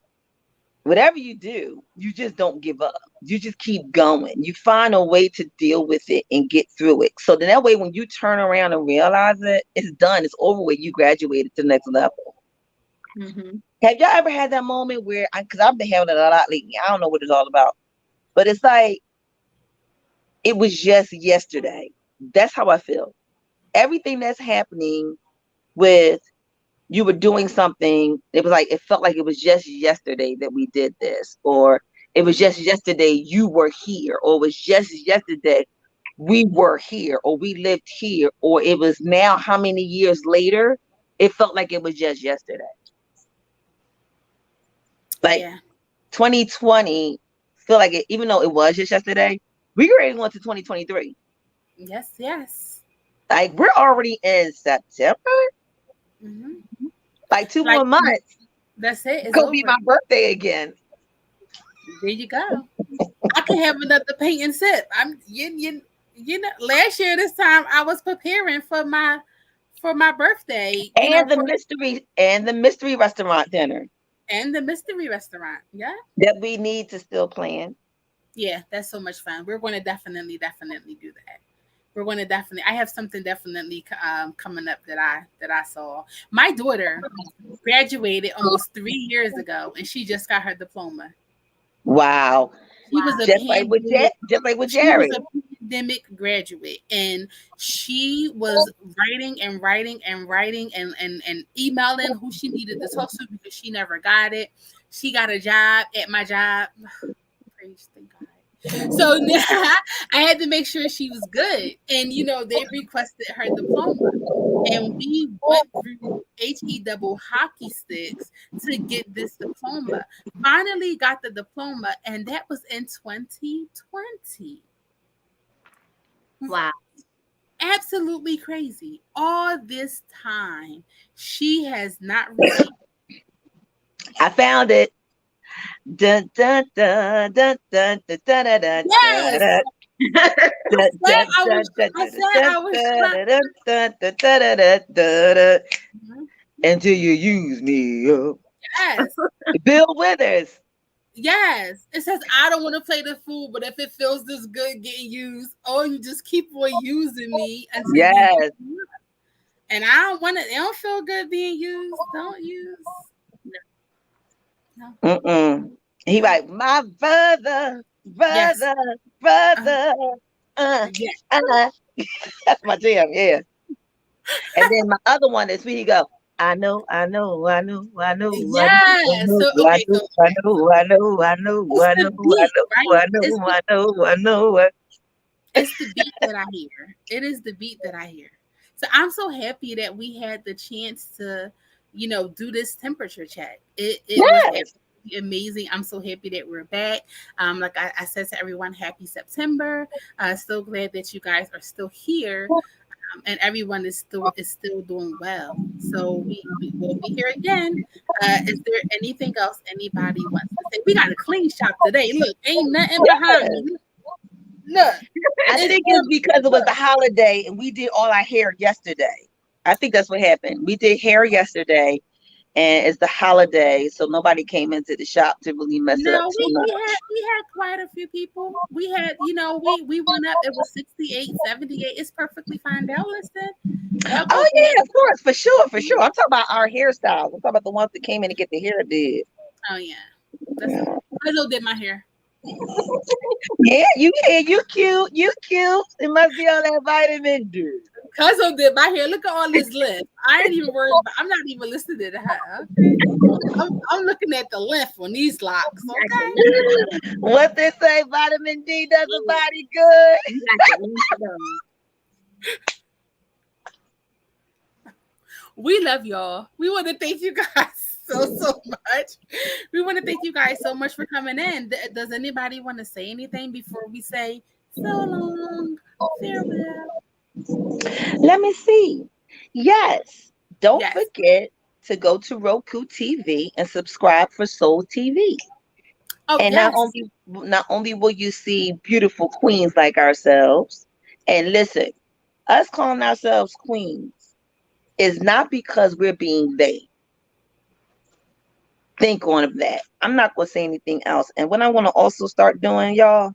Whatever you do, you just don't give up. You just keep going. You find a way to deal with it and get through it. So then that way, when you turn around and realize it, it's done. It's over with. You graduated to the next level. Mm-hmm. Have y'all ever had that moment where, because I've been having it a lot lately. I don't know what it's all about, but it's like, it was just yesterday. That's how I feel. Everything that's happening with you were doing something, it was like it felt like it was just yesterday that we did this, or it was just yesterday you were here, or it was just yesterday we were here, or we lived here, or it was now how many years later, it felt like it was just yesterday. Like Yeah. 2020 feel like it, even though it was just yesterday, we were ready to go into 2023. Yes, yes. Like we're already in September. Mm-hmm. Like 2 Like more months. that's it. It's It's gonna be over. my birthday again. There you go. I can have another paint and sip. You know, last year this time I was preparing for my birthday. You know, And the mystery restaurant dinner and the mystery restaurant. Yeah. that we need to still plan. Yeah, that's so much fun. We're going to definitely do that. We're going to definitely. I have something definitely coming up that I saw. My daughter graduated almost 3 years ago, and she just got her diploma. Wow. She was a Just like with pandemic. She was Jared. a pandemic graduate, and she was writing and writing and writing and emailing who she needed to talk to because she never got it. She got a job at my job. Praise thank God. So now I had to make sure she was good. And you know, they requested her diploma. And we went through HE double hockey sticks to get this diploma. Finally got the diploma, and that was in 2020. Wow. Absolutely crazy. All this time, she has not received. I found it. Dun, dun, dun, dun, dun, dun, dun, dun, dun, Yes. dun, I was until you use me up. yes. Bill Withers. Yes. It says, I don't want to play the fool, but if it feels this good getting used, oh, you just keep on using me until Yes. and I don't want it. It don't feel good being used. Don't use. No. Mm-mm. He like, my brother. Yes. Yes. That's my jam, yeah. And then my other one is where he go, I know. Yes. So I know. It's the beat that I hear. It is the beat that I hear. So I'm so happy that we had the chance to, you know, do this temperature check. It was absolutely amazing. I'm so happy that we're back. Like I said to everyone, happy September. So glad that you guys are still here. And everyone is still doing well. So we will be here again. Is there anything else anybody wants to say? We got a clean shop today. Look, ain't nothing behind me. Look, I think it's because it was the holiday and we did all our hair yesterday. I think that's what happened. We did hair yesterday and it's the holiday, so nobody came into the shop to really mess it up no, too much. we had quite a few people. We had, you know, we went up. It was 68, 78. It's perfectly fine. They'll listen. Oh yeah, of course, for sure. I'm talking about our hairstyles. I'm talking about the ones that came in to get the hair did. Oh yeah. That's Cuzzo did my hair. Yeah, you cute. You cute. It must be all that vitamin D. Cuzzo did my hair. Look at all this length. I ain't even worried about. I'm not even listening to her. Okay. I'm looking at the length on these locks. Okay. What they say, vitamin D does a body good. You got the link to them. We love y'all. We want to thank you guys so much. We want to thank you guys so much for coming in. Does anybody want to say anything before we say so long? Farewell. Let me see. Yes. Don't Yes. forget to go to Roku TV and subscribe for Soul TV. Oh, And yes. not only will you see beautiful queens like ourselves, and listen, us calling ourselves queens is not because we're being they. Think on that. I'm not going to say anything else. And what I want to also start doing, y'all,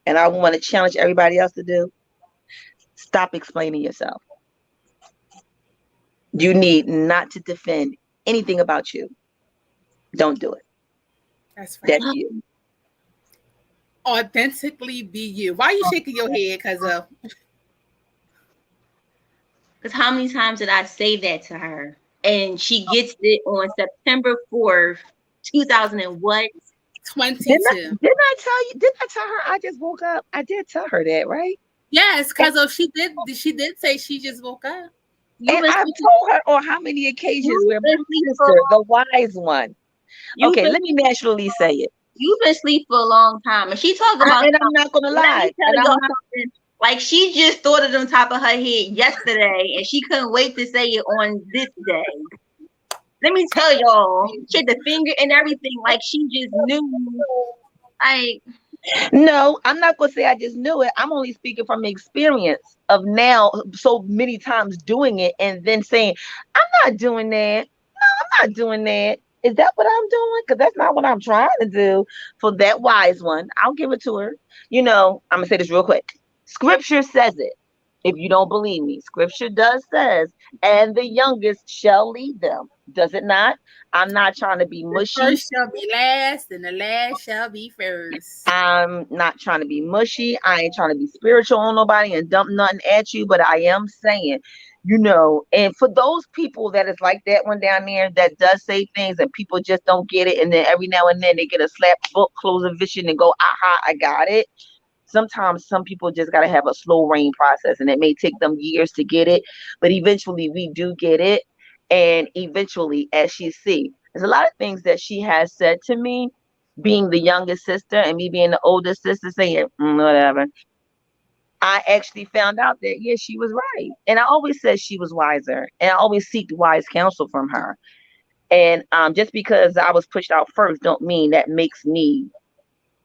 and I want to challenge everybody else to do, stop explaining yourself. You need not to defend anything about you. Don't do it. That's right. That's you. Authentically be you. Why are you shaking your head? Because how many times did I say that to her? And she gets it on September 4th, 2000 and what? 22. Didn't I tell her I just woke up? I did tell her that, right? Yes, because she did say she just woke up. And I've told her on how many occasions where my sister, the wise one. Okay, let me naturally say it. You've been asleep for a long time. And she talking about and I'm not gonna lie. Let me tell y'all something. Like she just thought it on top of her head yesterday and she couldn't wait to say it on this day. Let me tell y'all, she had the finger and everything, like she just knew. No, I'm not gonna say I just knew it. I'm only speaking from experience of now so many times doing it and then saying, I'm not doing that. No, I'm not doing that. Is that what I'm doing? Because that's not what I'm trying to do. For that wise one, I'll give it to her. I'm gonna say this real quick. Scripture says it. If you don't believe me, scripture says, and the youngest shall lead them. Does it not? I'm not trying to be mushy. The first shall be last, and the last shall be first. I'm not trying to be mushy. I ain't trying to be spiritual on nobody and dump nothing at you, but I am saying, and for those people that is like that one down there that does say things and people just don't get it, and then every now and then they get a slap book, close a vision and go, aha, I got it. Sometimes some people just got to have a slow rain process and it may take them years to get it, but eventually we do get it. And eventually, as she sees, there's a lot of things that she has said to me, being the youngest sister and me being the older sister, saying, whatever. I actually found out that, yeah, she was right. And I always said she was wiser. And I always seek wise counsel from her. And just because I was pushed out first don't mean that makes me,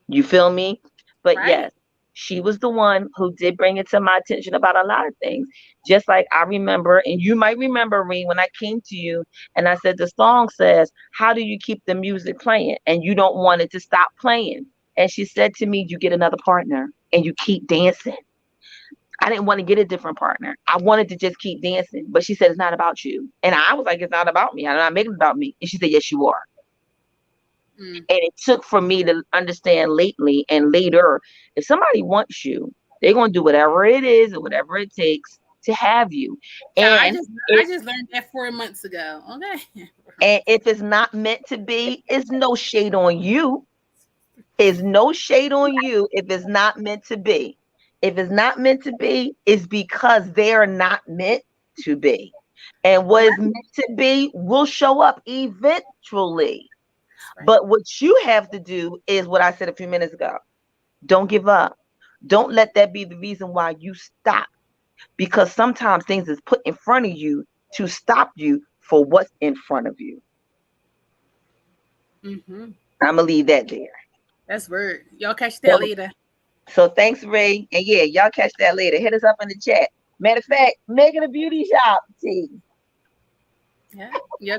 you feel me? But right. Yes, she was the one who did bring it to my attention about a lot of things. Just like I remember, and you might remember, Reen, when I came to you and I said, the song says, how do you keep the music playing? And you don't want it to stop playing. And she said to me, you get another partner and you keep dancing. I didn't want to get a different partner. I wanted to just keep dancing. But she said, it's not about you. And I was like, it's not about me. I'm not making it about me. And she said, yes, you are. And it took for me to understand lately and later, if somebody wants you, they're going to do whatever it is or whatever it takes to have you. And I just learned that 4 months ago. Okay. And if it's not meant to be, it's no shade on you. It's no shade on you if it's not meant to be. If it's not meant to be, it's because they're not meant to be. And what is meant to be will show up eventually. Right. But what you have to do is what I said a few minutes ago. Don't give up. Don't let that be the reason why you stop. Because sometimes things is put in front of you to stop you for what's in front of you. Mm-hmm. I'm going to leave that there. That's word. Y'all catch that later. So thanks, Ray. And yeah, y'all catch that later. Hit us up in the chat. Matter of fact, Megan the Beauty Shop. See. Yeah, you'll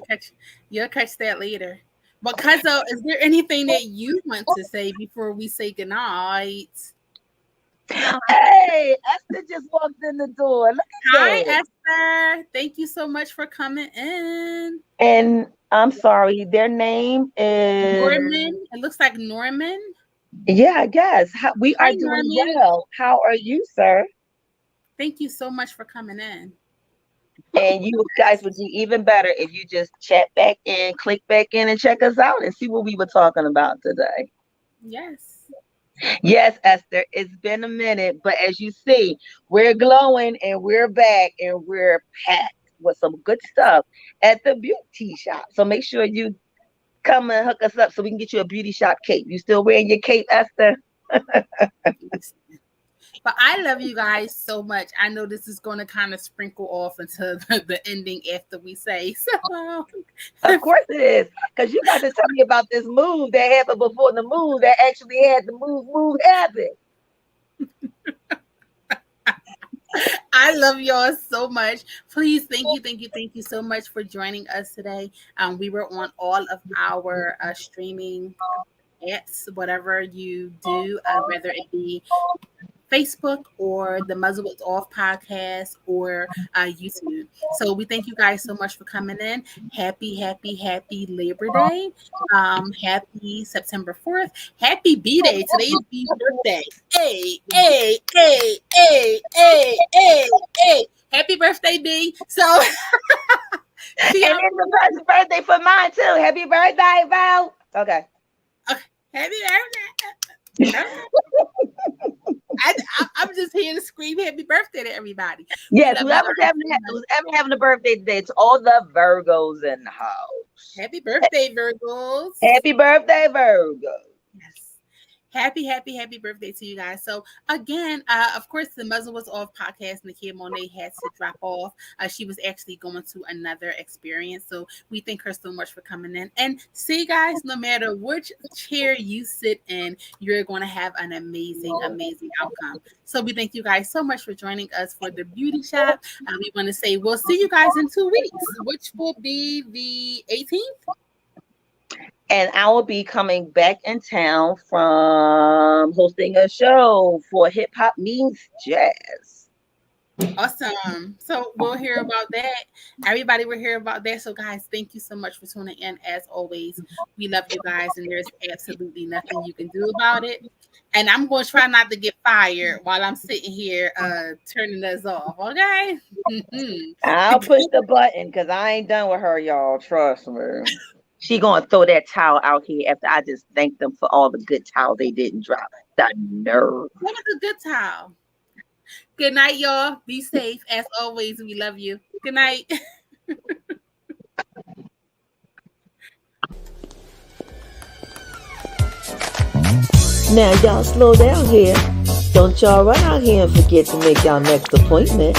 catch that later. But Cuzzo, is there anything that you want to say before we say goodnight? Hey, Esther just walked in the door. Look at that. Hi, Esther. Thank you so much for coming in. And I'm sorry. Their name is, Norman. It looks like Norman. yeah, I guess. We are Hi, doing Norman. well. How are you, sir? Thank you so much for coming in. And you guys would do even better if you just chat back in, click back in, and check us out and see what we were talking about today. Yes. Yes, Esther, it's been a minute, but as you see, we're glowing and we're back and we're packed with some good stuff at the Beau-T Shop. So make sure you come and hook us up so we can get you a beauty shop cape. You still wearing your cape, Esther? But I love you guys so much. I know this is going to kind of sprinkle off into the ending after we say so. Of course it is, because you got to tell me about this move that happened before the move that actually had the move happen. I love y'all so much. Please, thank you so much for joining us today. We were on all of our streaming apps, whatever you do, whether it be Facebook or the Muzzle It's Off podcast or YouTube. So we thank you guys so much for coming in. Happy Labor Day. Happy September 4th. Happy B-Day. Today is B's birthday. Hey. Happy birthday, B. So And it's the birthday for mine too. Happy birthday, Val. Okay. Happy birthday. I'm just here to scream happy birthday to everybody. Yes, whoever's having a birthday today, it's all the Virgos in the house. Happy birthday, Virgos. Happy birthday, Virgos. Yes. Happy birthday to you guys. So again, of course, the Muzzle Was Off podcast, Nakia Monet had to drop off. She was actually going to another experience. So we thank her so much for coming in. And see, guys, no matter which chair you sit in, you're going to have an amazing outcome. So we thank you guys so much for joining us for the beauty shop. We want to say we'll see you guys in 2 weeks, which will be the 18th. And I will be coming back in town from hosting a show for Hip Hop Means Jazz. Awesome. So we'll hear about that. Everybody will hear about that. So guys, thank you so much for tuning in. As always, we love you guys and there's absolutely nothing you can do about it. And I'm going to try not to get fired while I'm sitting here turning us off. Okay? I'll push the button because I ain't done with her, y'all. Trust me. She gonna throw that towel out here after I just thanked them for all the good towel they didn't drop. The nerve. What was a good towel? Good night, y'all. Be safe. As always, we love you. Good night. Now y'all slow down here. Don't y'all run out here and forget to make y'all next appointment.